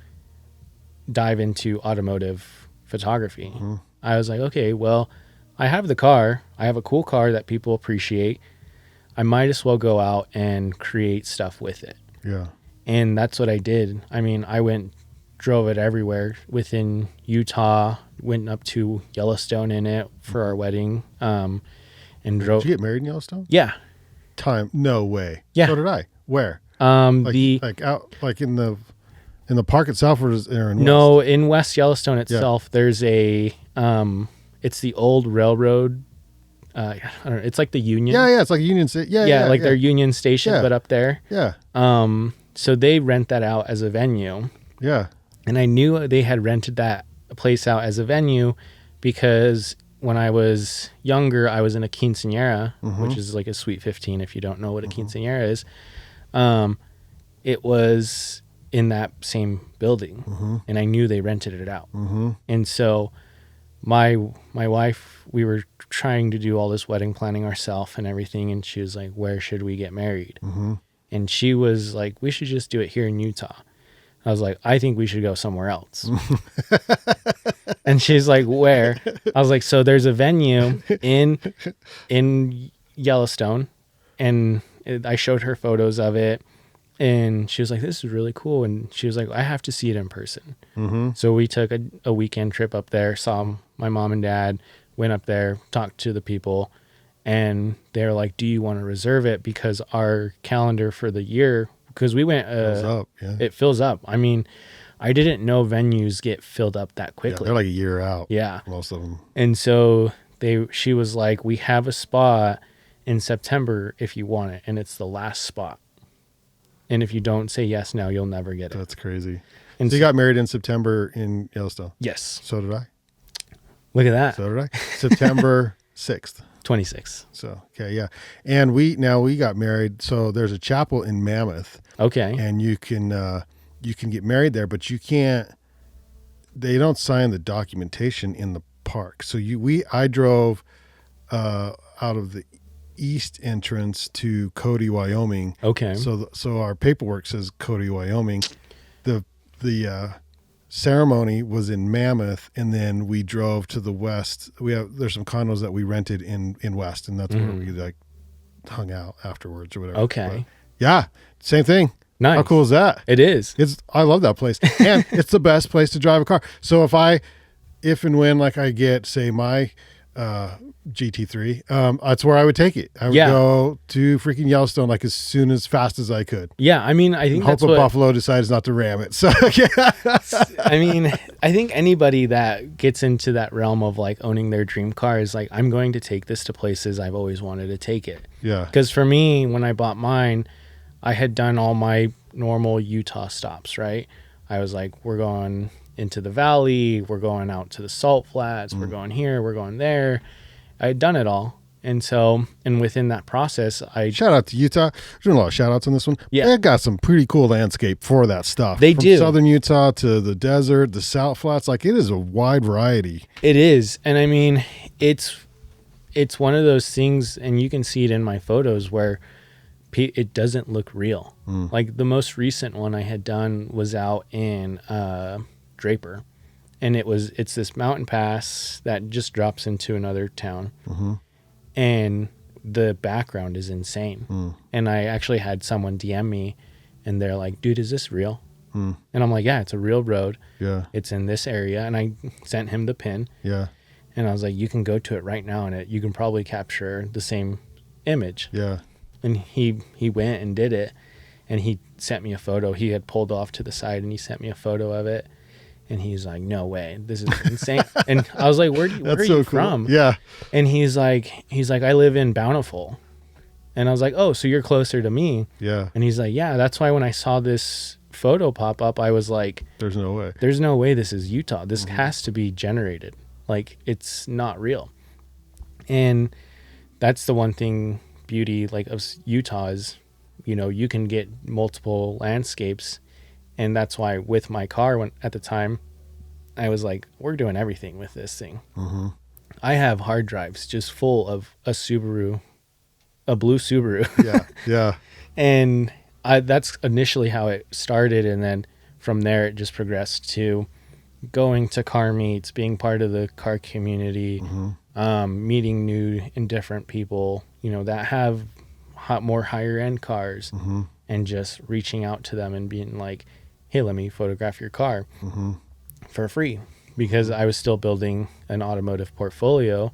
dive into automotive photography. I was like, okay, well, I have the car. I have a cool car that people appreciate. I might as well go out and create stuff with it. Yeah. And that's what I did. I mean, drove it everywhere within Utah, went up to Yellowstone in it for our wedding. And drove. Did you get married in Yellowstone? Yeah. No way. Yeah. So did I. Where? Like out, like in the park itself, or is there in West? No, in West Yellowstone itself, there's a, it's the old railroad I don't know, it's like the Union. Yeah, it's like a Union City. Yeah, like their Union Station, but up there. Yeah. So they rent that out as a venue. Yeah. And I knew they had rented that place out as a venue because when I was younger, I was in a quinceañera, which is like a Sweet 15 if you don't know what a quinceañera is. It was in that same building, and I knew they rented it out. And so my wife, we were trying to do all this wedding planning ourselves and everything, and she was like, where should we get married? And she was like, we should just do it here in Utah. I was like, I think we should go somewhere else. And she's like, where? I was like, so there's a venue in Yellowstone, and I showed her photos of it, and she was like, this is really cool. And she was like, I have to see it in person. So we took a weekend trip up there, saw my mom and dad, went up there, talked to the people, and they're like, do you want to reserve it? Because our calendar for the year, because we went, it fills up. I mean, I didn't know venues get filled up that quickly. Yeah, they're like a year out. Yeah. Most of them. And so she was like, we have a spot in September if you want it. And it's the last spot. And if you don't say yes now, you'll never get it. That's crazy. And so you got married in September in Yellowstone? Yes. So did I. Look at that. So did I. September 6th. 26. So, okay, yeah. And we got married. So there's a chapel in Mammoth. Okay. And you can get married there, but you can't, they don't sign the documentation in the park. So I drove out of the east entrance to Cody, Wyoming. Okay. So our paperwork says Cody, Wyoming. The ceremony was in Mammoth, and then we drove to the west. There's some condos that we rented in West, and that's where we like hung out afterwards or whatever. Okay. But yeah, same thing. Nice. How cool is that? It is. I love that place, and it's the best place to drive a car. So if and when like I get, say, my GT3, that's where I would take it. I would go to freaking Yellowstone like as fast as I could. Yeah, I mean, I think hope Buffalo decides not to ram it. So yeah. I mean, I think anybody that gets into that realm of like owning their dream car is like, I'm going to take this to places I've always wanted to take it. Yeah. Because for me, when I bought mine, I had done all my normal Utah stops, right? I was like, we're going into the valley, we're going out to the salt flats, we're going here, we're going there. I had done it all. And so, and within that process, shout out to Utah. Doing a lot of shout outs on this one. Yeah. They've got some pretty cool landscape for that stuff. They do. Southern Utah to the desert, the salt flats. Like, it is a wide variety. It is. And I mean, it's one of those things, and you can see it in my photos where it doesn't look real. Like the most recent one I had done was out in Draper, and it's this mountain pass that just drops into another town, and the background is insane. And I actually had someone DM me, and they're like, dude, is this real? And I'm like, yeah, it's a real road. Yeah, it's in this area. And I sent him the pin. Yeah. And I was like, you can go to it right now, and you can probably capture the same image. Yeah. And he went and did it, and he sent me a photo. He had pulled off to the side, and he sent me a photo of it. And he's like, no way, this is insane. And I was like, where are you from? Yeah. And he's like, I live in Bountiful. And I was like, oh, so you're closer to me. Yeah. And he's like, yeah, that's why when I saw this photo pop up, I was like, there's no way this is Utah. This has to be generated. Like, it's not real. And that's the one thing, beauty like of Utah is, you can get multiple landscapes. And that's why with my car, at the time, I was like, we're doing everything with this thing. I have hard drives just full of a blue Subaru. Yeah. Yeah. And that's initially how it started. And then from there, it just progressed to going to car meets, being part of the car community, meeting new and different people, that have more higher end cars, and just reaching out to them and being like, hey, let me photograph your car for free, because I was still building an automotive portfolio.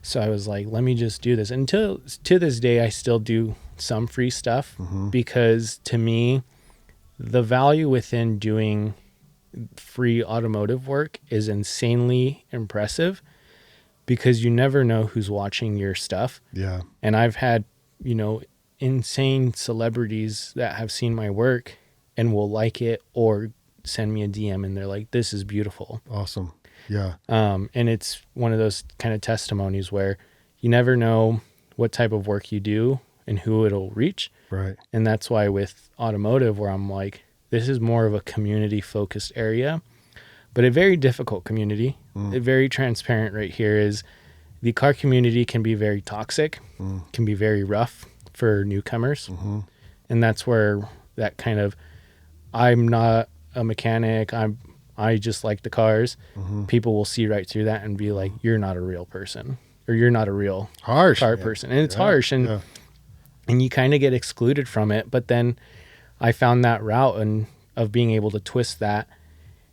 So I was like, let me just do this. And to this day, I still do some free stuff, because to me, the value within doing free automotive work is insanely impressive. because you never know who's watching your stuff. Yeah. And I've had, insane celebrities that have seen my work and will like it or send me a DM and they're like, this is beautiful. Awesome. Yeah. And it's one of those kind of testimonies where you never know what type of work you do and who it'll reach. Right. And that's why with automotive, where I'm like, this is more of a community focused area, but a very difficult community. Very transparent right here is the car community can be very toxic, can be very rough for newcomers. And that's where that kind of, I'm not a mechanic, I just like the cars. People will see right through that and be like, you're not a real person, or you're not a real car person. And it's harsh, and you kind of get excluded from it. But then I found that route of being able to twist that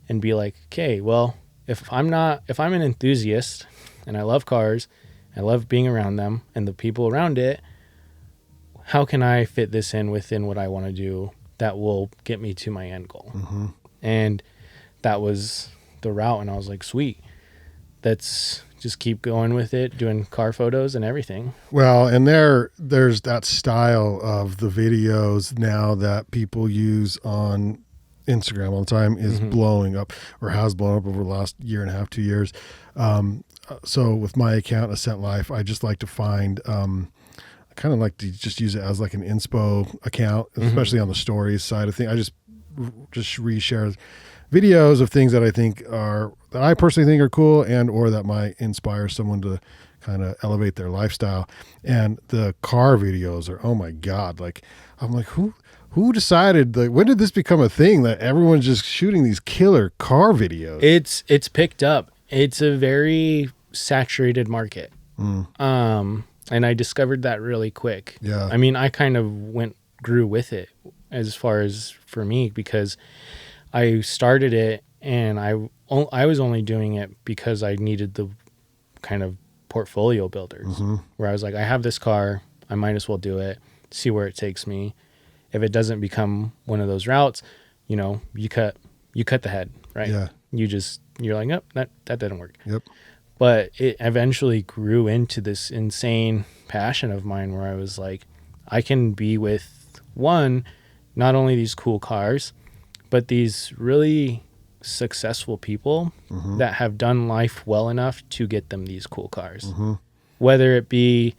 and be like, okay, well, if I'm an enthusiast and I love cars, I love being around them and the people around it, how can I fit this in within what I want to do that will get me to my end goal? And that was the route. And I was like, sweet, let's just keep going with it, doing car photos and everything. Well, and there's that style of the videos now that people use on Instagram all the time is blowing up, or has blown up over the last year and a half, 2 years. So with my account, Ascent Life, I just like to find, I kind of like to just use it as like an inspo account, especially on the stories side of things. I just reshare videos of things that I personally think are cool and or that might inspire someone to kind of elevate their lifestyle. And the car videos are, oh my God, like I'm like, who decided, like, when did this become a thing that everyone's just shooting these killer car videos? It's picked up. It's a very saturated market. And I discovered that really quick. Yeah. I mean, I kind of grew with it as far as for me, because I started it and I was only doing it because I needed the kind of portfolio builders, where I was like, I have this car, I might as well do it, see where it takes me. If it doesn't become one of those routes, you cut the head, right? Yeah. You're like, nope, that didn't work. Yep. But it eventually grew into this insane passion of mine where I was like, I can be with not only these cool cars, but these really successful people that have done life well enough to get them these cool cars. Whether it be,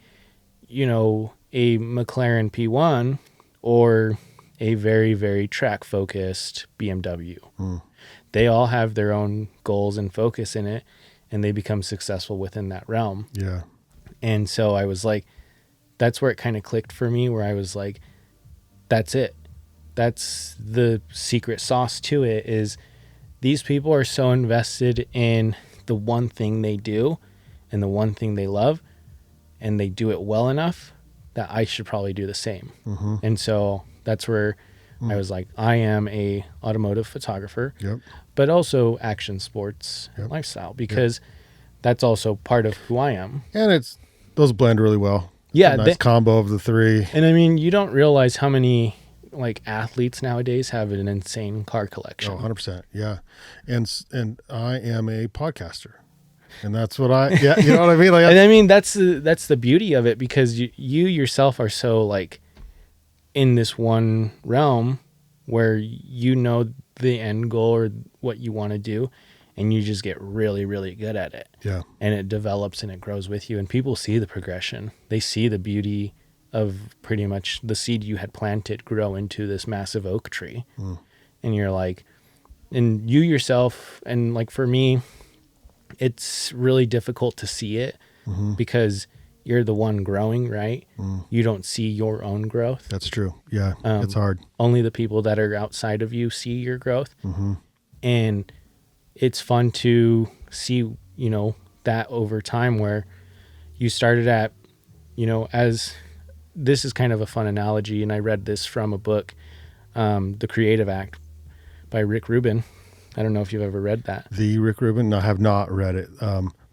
a McLaren P1 or a very, very track focused BMW. They all have their own goals and focus in it, and they become successful within that realm. Yeah. And so I was like, that's where it kind of clicked for me, where I was like, that's it. That's the secret sauce to it, is these people are so invested in the one thing they do and the one thing they love, and they do it well enough that I should probably do the same. And so that's where I was like, I am a automotive photographer, but also action sports lifestyle, because that's also part of who I am. And those blend really well. Yeah. Nice combo of the three. And I mean, you don't realize how many like athletes nowadays have an insane car collection. Oh, 100%. Yeah. And I am a podcaster. And that's what you know what I mean? Like, and I mean, that's the beauty of it, because you yourself are so like in this one realm where the end goal or what you want to do, and you just get really, really good at it. Yeah. And it develops and it grows with you, and people see the progression. They see the beauty of pretty much the seed you had planted grow into this massive oak tree. And you're like, and you yourself, and like for me, it's really difficult to see it because you're the one growing, right? You don't see your own growth. That's true. Yeah. It's hard. Only the people that are outside of you see your growth. And it's fun to see, that over time, where you started at, as this is kind of a fun analogy. And I read this from a book, The Creative Act by Rick Rubin. I don't know if you've ever read that. The Rick Rubin? No, I have not read it.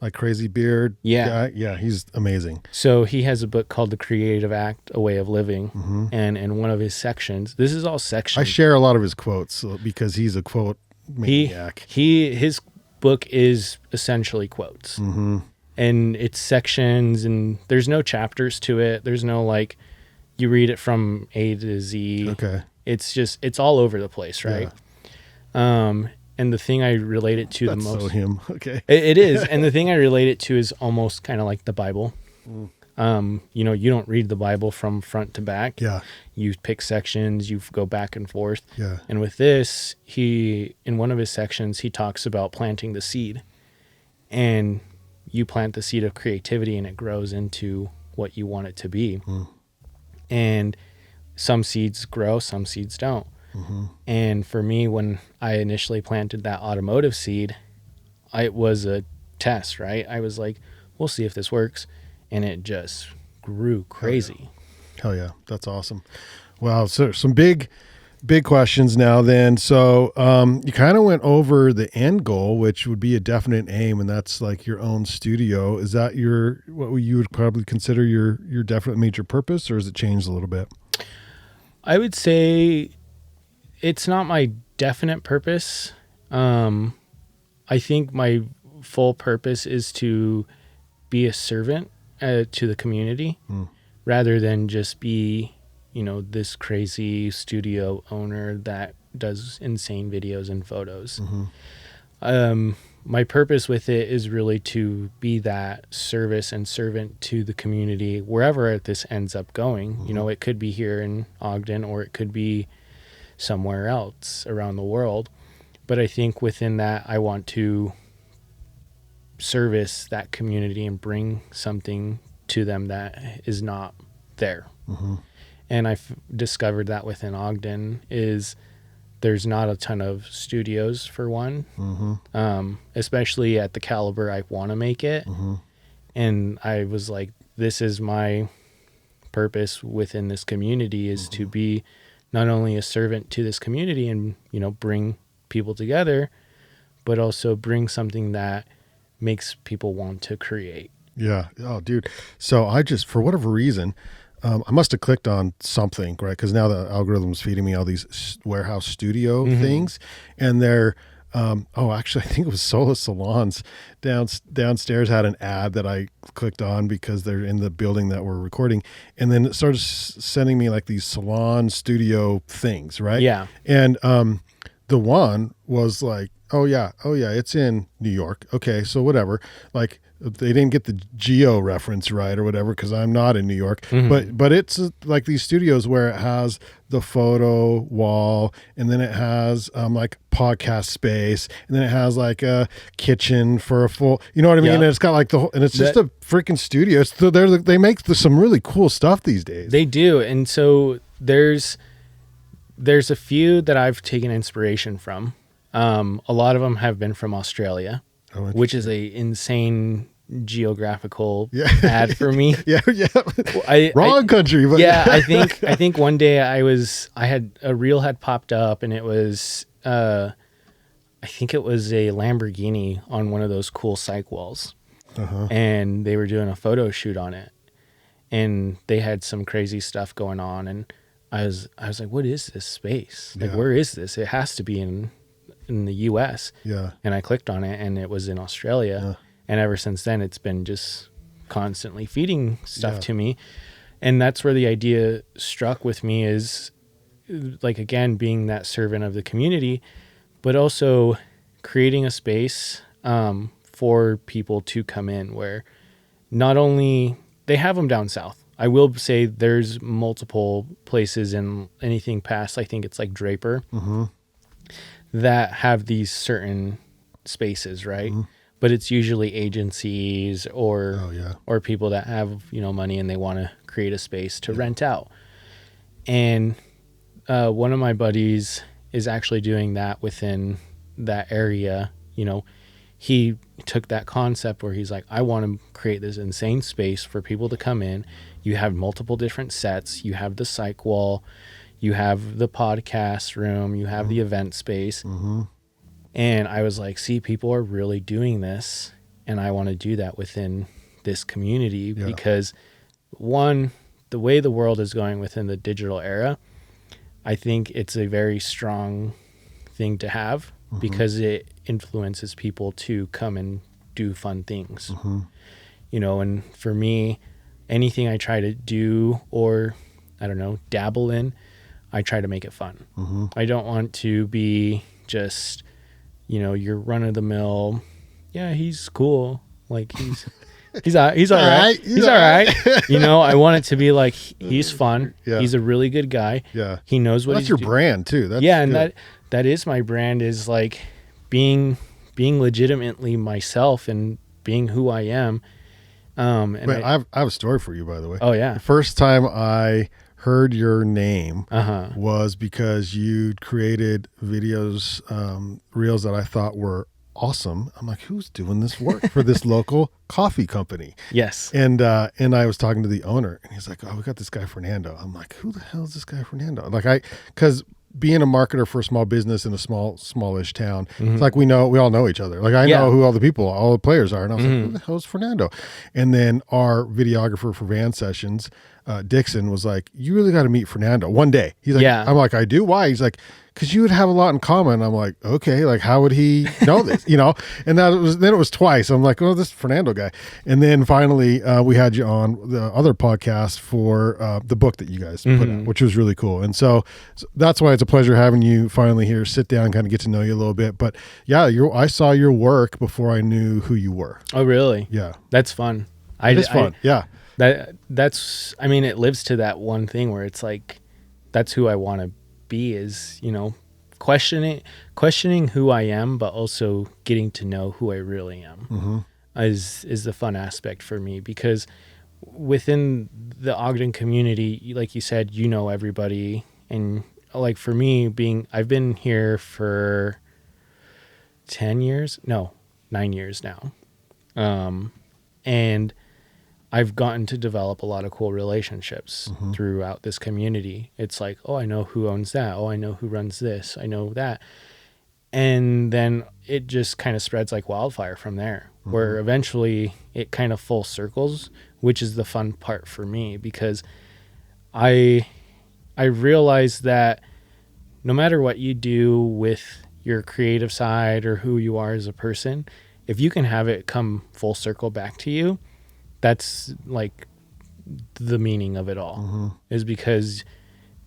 Like crazy beard guy. Yeah, he's amazing. So he has a book called The Creative Act, A Way of Living. And in one of his sections, this is all sections. I share a lot of his quotes because he's a quote maniac. His book is essentially quotes. And it's sections, and there's no chapters to it. There's no like, you read it from A to Z. Okay. It's all over the place, right? Yeah. And the thing I relate it to the most. So him. Okay. It is. And the thing I relate it to is almost kind of like the Bible. You know, you don't read the Bible from front to back. Yeah. You pick sections, you go back and forth. Yeah. And with this, in one of his sections, he talks about planting the seed. And you plant the seed of creativity and it grows into what you want it to be. And some seeds grow, some seeds don't. And for me, when I initially planted that automotive seed, it was a test, right? I was like, we'll see if this works. And it just grew crazy. Hell yeah. That's awesome. Wow. So some big questions now then. So you kind of went over the end goal, which would be a definite aim, and that's like your own studio. Is that what you would probably consider your definite major purpose, or has it changed a little bit? I would say it's not my definite purpose. I think my full purpose is to be a servant to the community rather than just be, you know, this crazy studio owner that does insane videos and photos. My purpose with it is really to be that service and servant to the community wherever this ends up going. You know, it could be here in Ogden or it could be somewhere else around the world. But I think within that, I want to service that community and bring something to them that is not there. And I've discovered that within Ogden is there's not a ton of studios for one, especially at the caliber I want to make it. And I was like, this is my purpose within this community is to be not only a servant to this community and, you know, bring people together, but also bring something that makes people want to create. Yeah. Oh, dude. So I just, for whatever reason, I must have clicked on something, right? Because now the algorithm's feeding me all these warehouse studio things, and they're, actually, I think it was Sola Salons downstairs had an ad that I clicked on because they're in the building that we're recording, and then it started sending me like these salon studio things, right? Yeah. And the one was like, oh yeah, it's in New York. Okay, so whatever, like. They didn't get the geo reference right or whatever because I'm not in New York, but it's like these studios where it has the photo wall and then it has like podcast space and then it has like a kitchen for a full, you know what I mean? And it's got like the whole, and it's just a freaking studio. So they make some really cool stuff these days. They do, and so there's a few that I've taken inspiration from. A lot of them have been from Australia, which is a insane geographical ad for me. Wrong country, but I think one day I had a reel had popped up and it was I think it was a Lamborghini on one of those cool cyc walls, and they were doing a photo shoot on it, and they had some crazy stuff going on, and I was like, what is this space? Like, where is this? It has to be in the US. And I clicked on it and it was in Australia. And ever since then, it's been just constantly feeding stuff to me. And that's where the idea struck with me is like, again, being that servant of the community, but also creating a space for people to come in where not only they have them down south. I will say there's multiple places in anything past, I think it's like Draper, that have these certain spaces, right? But it's usually agencies or people that have, you know, money and they want to create a space to rent out. And one of my buddies is actually doing that within that area. You know, he took that concept where he's like, I want to create this insane space for people to come in. You have multiple different sets. You have the cyc wall. You have the podcast room. You have the event space. And I was like, see, people are really doing this, and I want to do that within this community because, one, the way the world is going within the digital era, I think it's a very strong thing to have because it influences people to come and do fun things. And for me, anything I try to do or, I don't know, dabble in, I try to make it fun. Mm-hmm. I don't want to be just, your run of the mill. Yeah, he's cool. Like he's all right. He's all right. I want it to be like he's fun. Yeah. He's a really good guy. Yeah. He knows what that's your brand too. That's and good. that is my brand, is like being legitimately myself and being who I am. And Wait, I have a story for you, by the way. Oh yeah. The first time I heard your name Uh-huh. was because you created videos, reels that I thought were awesome. I'm like, who's doing this work for this local coffee company? Yes. And I was talking to the owner, and he's like, oh, we got this guy Fernando. I'm like, who the hell is this guy Fernando? Like because being a marketer for a small business in a smallish town, Mm-hmm. it's like we all know each other. Like I know who all the players are. And I was like, who the hell is Fernando? And then our videographer for Van Sessions, Dixon, was like, you really got to meet Fernando one day. He's like, I'm like, I do? Why? He's like, because you would have a lot in common. I'm like, okay, like how would he know this? And then it was twice. I'm like, oh, this Fernando guy. And then finally we had you on the other podcast for the book that you guys put out, which was really cool. And so that's why it's a pleasure having you finally here, sit down, kind of get to know you a little bit. But yeah, I saw your work before I knew who you were. Oh, really? Yeah. That's fun. It's fun. Yeah. That's I mean, it lives to that one thing where it's like, that's who I want to be, is, questioning who I am, but also getting to know who I really am is the fun aspect for me, because within the Ogden community, like you said, everybody. And like for me, I've been here for 9 years now. And I've gotten to develop a lot of cool relationships throughout this community. It's like, oh, I know who owns that. Oh, I know who runs this. I know that. And then it just kind of spreads like wildfire from there, where eventually it kind of full circles, which is the fun part for me, because I realize that no matter what you do with your creative side or who you are as a person, if you can have it come full circle back to you, that's like the meaning of it all, is because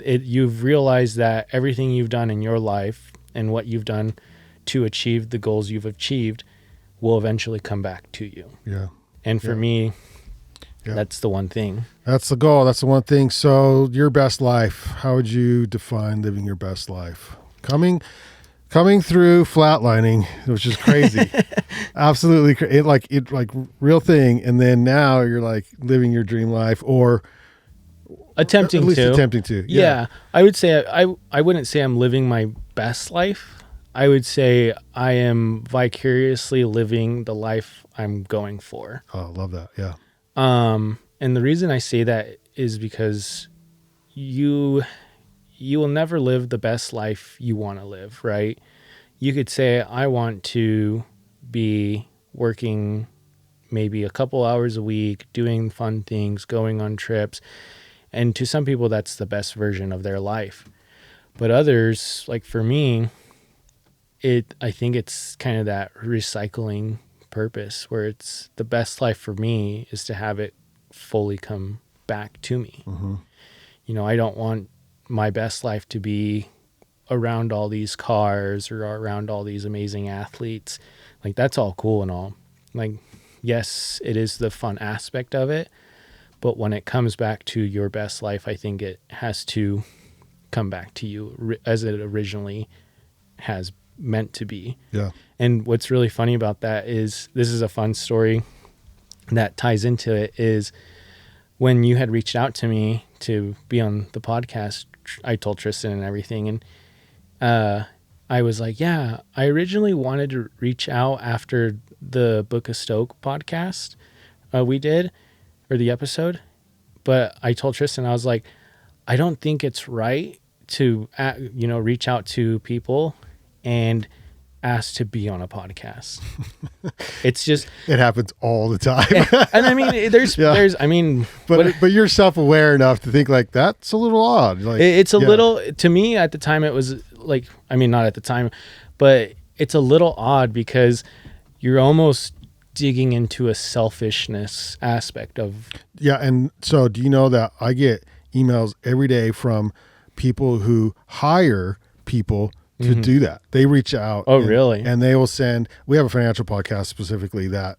you've realized that everything you've done in your life and what you've done to achieve the goals you've achieved will eventually come back to you. Yeah. And for me, that's the one thing. That's the goal. That's the one thing. So your best life, how would you define living your best life? Coming through flatlining, which is crazy. Absolutely. It like real thing. And then now you're like living your dream life, or attempting to. Yeah. I would say, I wouldn't say I'm living my best life. I would say I am vicariously living the life I'm going for. Oh, love that. Yeah. And the reason I say that is because you will never live the best life you want to live, right? You could say, I want to be working maybe a couple hours a week, doing fun things, going on trips. And to some people, that's the best version of their life. But others, like for me, I think it's kind of that recycling purpose, where it's the best life for me is to have it fully come back to me. I don't want my best life to be around all these cars or around all these amazing athletes. Like, that's all cool and all. Like, yes, it is the fun aspect of it, but when it comes back to your best life, I think it has to come back to you as it originally has meant to be. Yeah. And what's really funny about that is, this is a fun story that ties into it, is when you had reached out to me to be on the podcast, I told Tristan and everything. And I was like, yeah, I originally wanted to reach out after the Book of Stoke podcast we did, or the episode. But I told Tristan, I was like, I don't think it's right to, reach out to people and ask to be on a podcast. It's just, it happens all the time. And I mean, but you're self-aware enough to think like, that's a little odd. Like, it's a little, to me at the time, it was like, I mean, not at the time, but it's a little odd, because you're almost digging into a selfishness aspect of. Yeah. And so do you know that I get emails every day from people who hire people to do that? They reach out. Oh, really? And they will send, we have a financial podcast specifically that,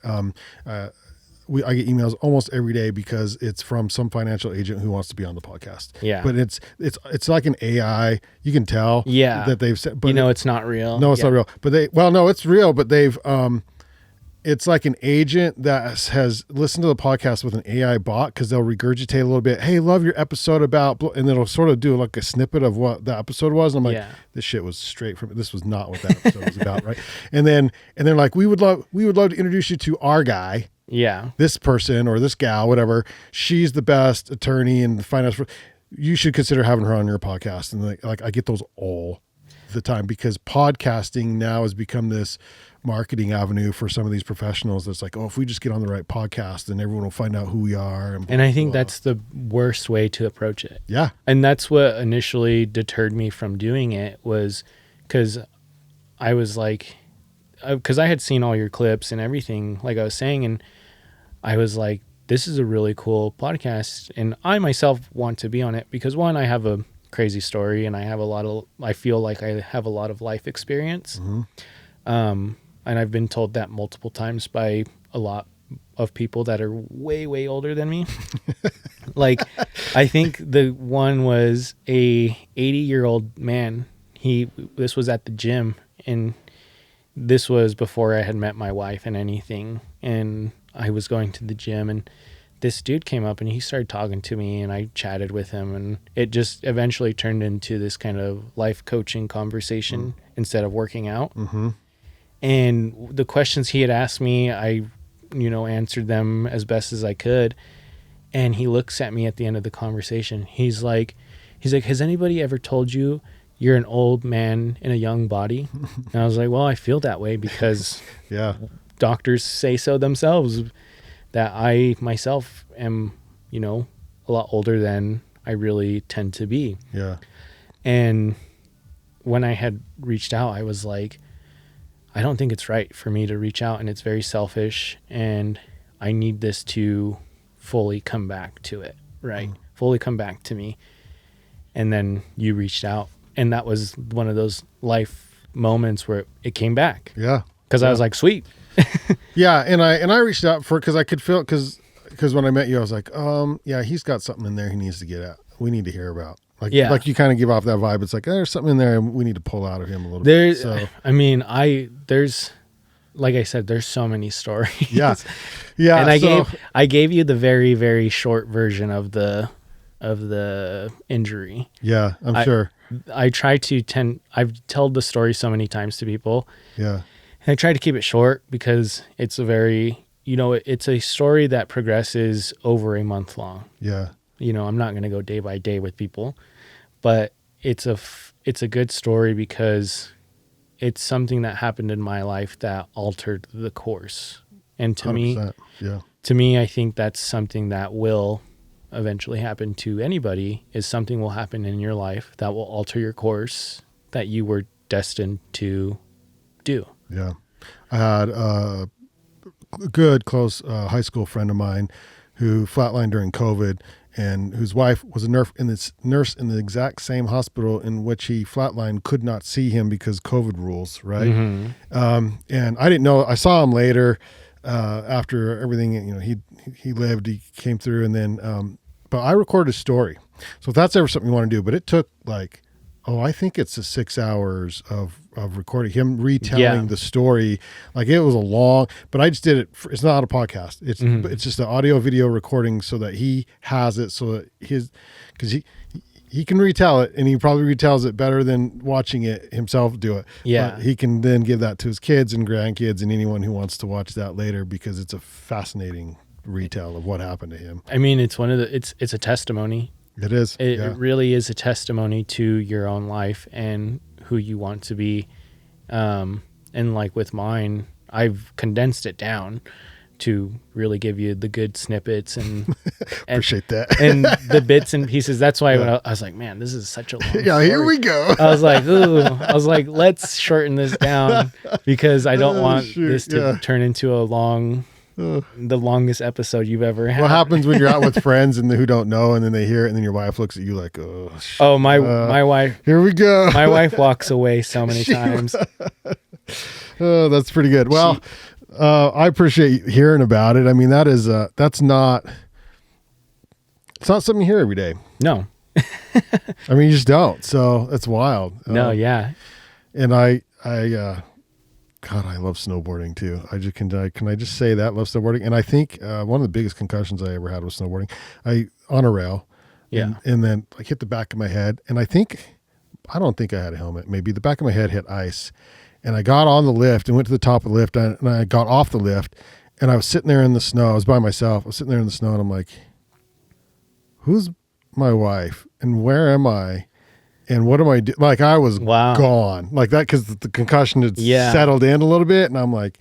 I get emails almost every day because it's from some financial agent who wants to be on the podcast. Yeah. But it's like an AI. You can tell that they've said, but it's not real. No, it's not real. But no, it's real, but they've, it's like an agent that has listened to the podcast with an AI bot, because they'll regurgitate a little bit. Hey, love your episode about, and it'll sort of do like a snippet of what the episode was. And I'm like, this shit was straight from, this was not what that episode was about. Right. And then like, we would love to introduce you to our guy. Yeah. This person or this gal, whatever. She's the best attorney in the finance. You should consider having her on your podcast. And like I get those all the time, because podcasting now has become this marketing avenue for some of these professionals. That's like, oh, if we just get on the right podcast, then everyone will find out who we are. And I think that's the worst way to approach it. Yeah. And that's what initially deterred me from doing it, was because I was like, because I had seen all your clips and everything, like I was saying, and I was like, this is a really cool podcast. And I myself want to be on it because, one, I have a crazy story, and I feel like I have a lot of life experience. And I've been told that multiple times by a lot of people that are way, way older than me. Like, I think the one was a 80-year-old man. This was at the gym, and this was before I had met my wife and anything. And I was going to the gym, and this dude came up and he started talking to me, and I chatted with him, and it just eventually turned into this kind of life coaching conversation instead of working out. And the questions he had asked me, I, answered them as best as I could. And he looks at me at the end of the conversation. He's like, has anybody ever told you you're an old man in a young body? And I was like, well, I feel that way because doctors say so themselves, that I myself am, a lot older than I really tend to be. Yeah. And when I had reached out, I was like, I don't think it's right for me to reach out, and it's very selfish, and I need this to fully come back to it, right? Fully come back to me. And then you reached out, and that was one of those life moments where it came back. Yeah. Because I was like, sweet. Yeah. And I reached out because I could feel, because when I met you, I was like, he's got something in there he needs to get at. We need to hear about. Like you kind of give off that vibe. It's like, there's something in there we need to pull out of him a little bit. So, like I said, there's so many stories. Yeah. Yeah. And I gave you the very, very short version of the injury. Yeah, I'm sure. I try to I've told the story so many times to people. Yeah. And I try to keep it short because it's a very, it's a story that progresses over a month long. Yeah. I'm not going to go day by day with people, but it's a good story because it's something that happened in my life that altered the course. And to 100%. me, I think that's something that will eventually happen to anybody, is something will happen in your life that will alter your course that you were destined to do. Yeah. I had a good, close high school friend of mine who flatlined during COVID, and whose wife was a nurse in the exact same hospital in which he flatlined, could not see him because COVID rules, right? And I didn't know. I saw him later after everything. He lived. He came through, and then. But I recorded a story, so if that's ever something you want to do. But it took I think it's 6 hours of recording him retelling the story. Like, it was a long, but I just did it. It's not a podcast. It's just an audio video recording so that he has it, so that because he can retell it, and he probably retells it better than watching it himself do it. Yeah. But he can then give that to his kids and grandkids and anyone who wants to watch that later, because it's a fascinating retell of what happened to him. I mean, it's it's a testimony. It is. It really is a testimony to your own life and who you want to be. And like with mine, I've condensed it down to really give you the good snippets and appreciate that and the bits and pieces. That's why when I was like, man, this is such a long story. Here we go. I was like, let's shorten this down because I don't want this to turn into a the longest episode you've ever had. What happens when you're out with friends and who don't know, and then they hear it, and then your wife looks at you like, my wife. Here we go. My wife walks away so many times. Oh, that's pretty good. Well, I appreciate hearing about it. I mean, it's not something you hear every day. No. I mean, you just don't. So that's wild. No, yeah. And God, I love snowboarding too. Can I just say that? Love snowboarding. And I think one of the biggest concussions I ever had was snowboarding. On a rail. Yeah. And then I hit the back of my head, and I don't think I had a helmet. Maybe the back of my head hit ice. And I got on the lift and went to the top of the lift, and I got off the lift, and I was sitting there in the snow. I was by myself. I was sitting there in the snow, and I'm like, who's my wife, and where am I, and what am I doing? Like, I was gone like that because the concussion had settled in a little bit, and I'm like,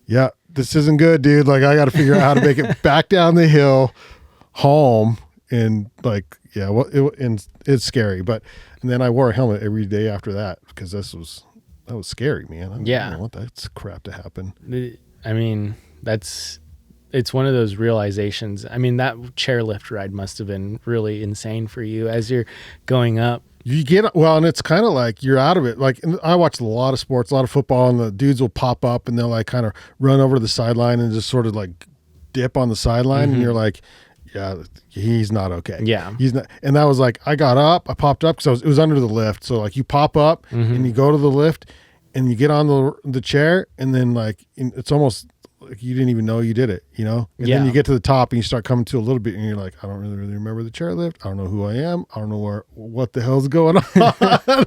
yeah, this isn't good, dude. Like, I got to figure out how to make it back down the hill home, and like, and it's scary. But and then I wore a helmet every day after that because that was scary, man. I don't want that crap to happen. I mean, it's one of those realizations. I mean, that chairlift ride must have been really insane for you as you're going up. You get, and it's kind of like you're out of it. Like, I watch a lot of sports, a lot of football, and the dudes will pop up and they'll like kind of run over to the sideline and just sort of like dip on the sideline. And you're like, yeah, he's not okay. Yeah. He's not. And that was like, I got up, I popped up because it was under the lift. So like you pop up and you go to the lift and you get on the chair, and then like, it's almost like you didn't even know you did it, you know? And then you get to the top and you start coming to a little bit, and you're like, I don't really remember the chairlift. I don't know who I am. I don't know what the hell's going on.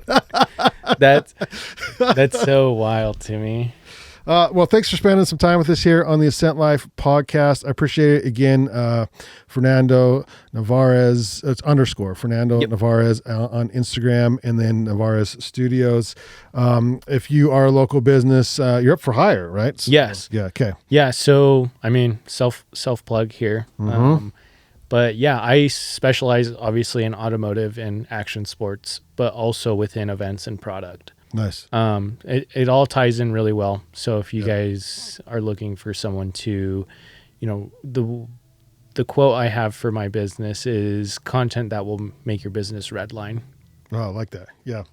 That's so wild to me. Well, thanks for spending some time with us here on the Ascent Life podcast. I appreciate it. Again, Fernando Nevarez, it's _ Fernando Nevarez on Instagram, and then Nevarez Studios. If you are a local business, you're up for hire, right? So, yes. Yeah. Okay. Yeah. So, I mean, self plug here. But yeah, I specialize obviously in automotive and action sports, but also within events and product. Nice. It all ties in really well. So if you guys are looking for someone to, the quote I have for my business is content that will make your business redline. Oh, I like that. Yeah.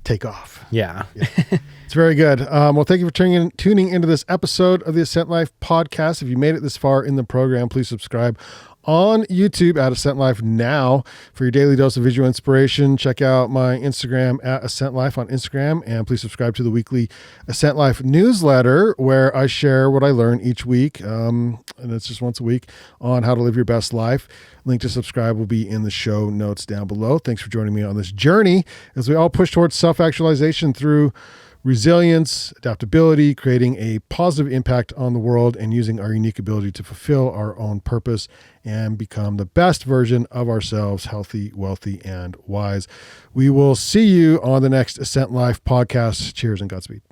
Take off. Yeah. It's very good. Well, thank you for tuning into this episode of the Ascent Life podcast. If you made it this far in the program, please subscribe on YouTube at Ascent Life now for your daily dose of visual inspiration. Check out my Instagram at Ascent Life on Instagram, and please subscribe to the weekly Ascent Life newsletter where I share what I learn each week. And it's just once a week on how to live your best life. Link to subscribe will be in the show notes down below. Thanks for joining me on this journey as we all push towards self-actualization through resilience, adaptability, creating a positive impact on the world, and using our unique ability to fulfill our own purpose and become the best version of ourselves, healthy, wealthy, and wise. We will see you on the next Ascent Life podcast. Cheers and Godspeed.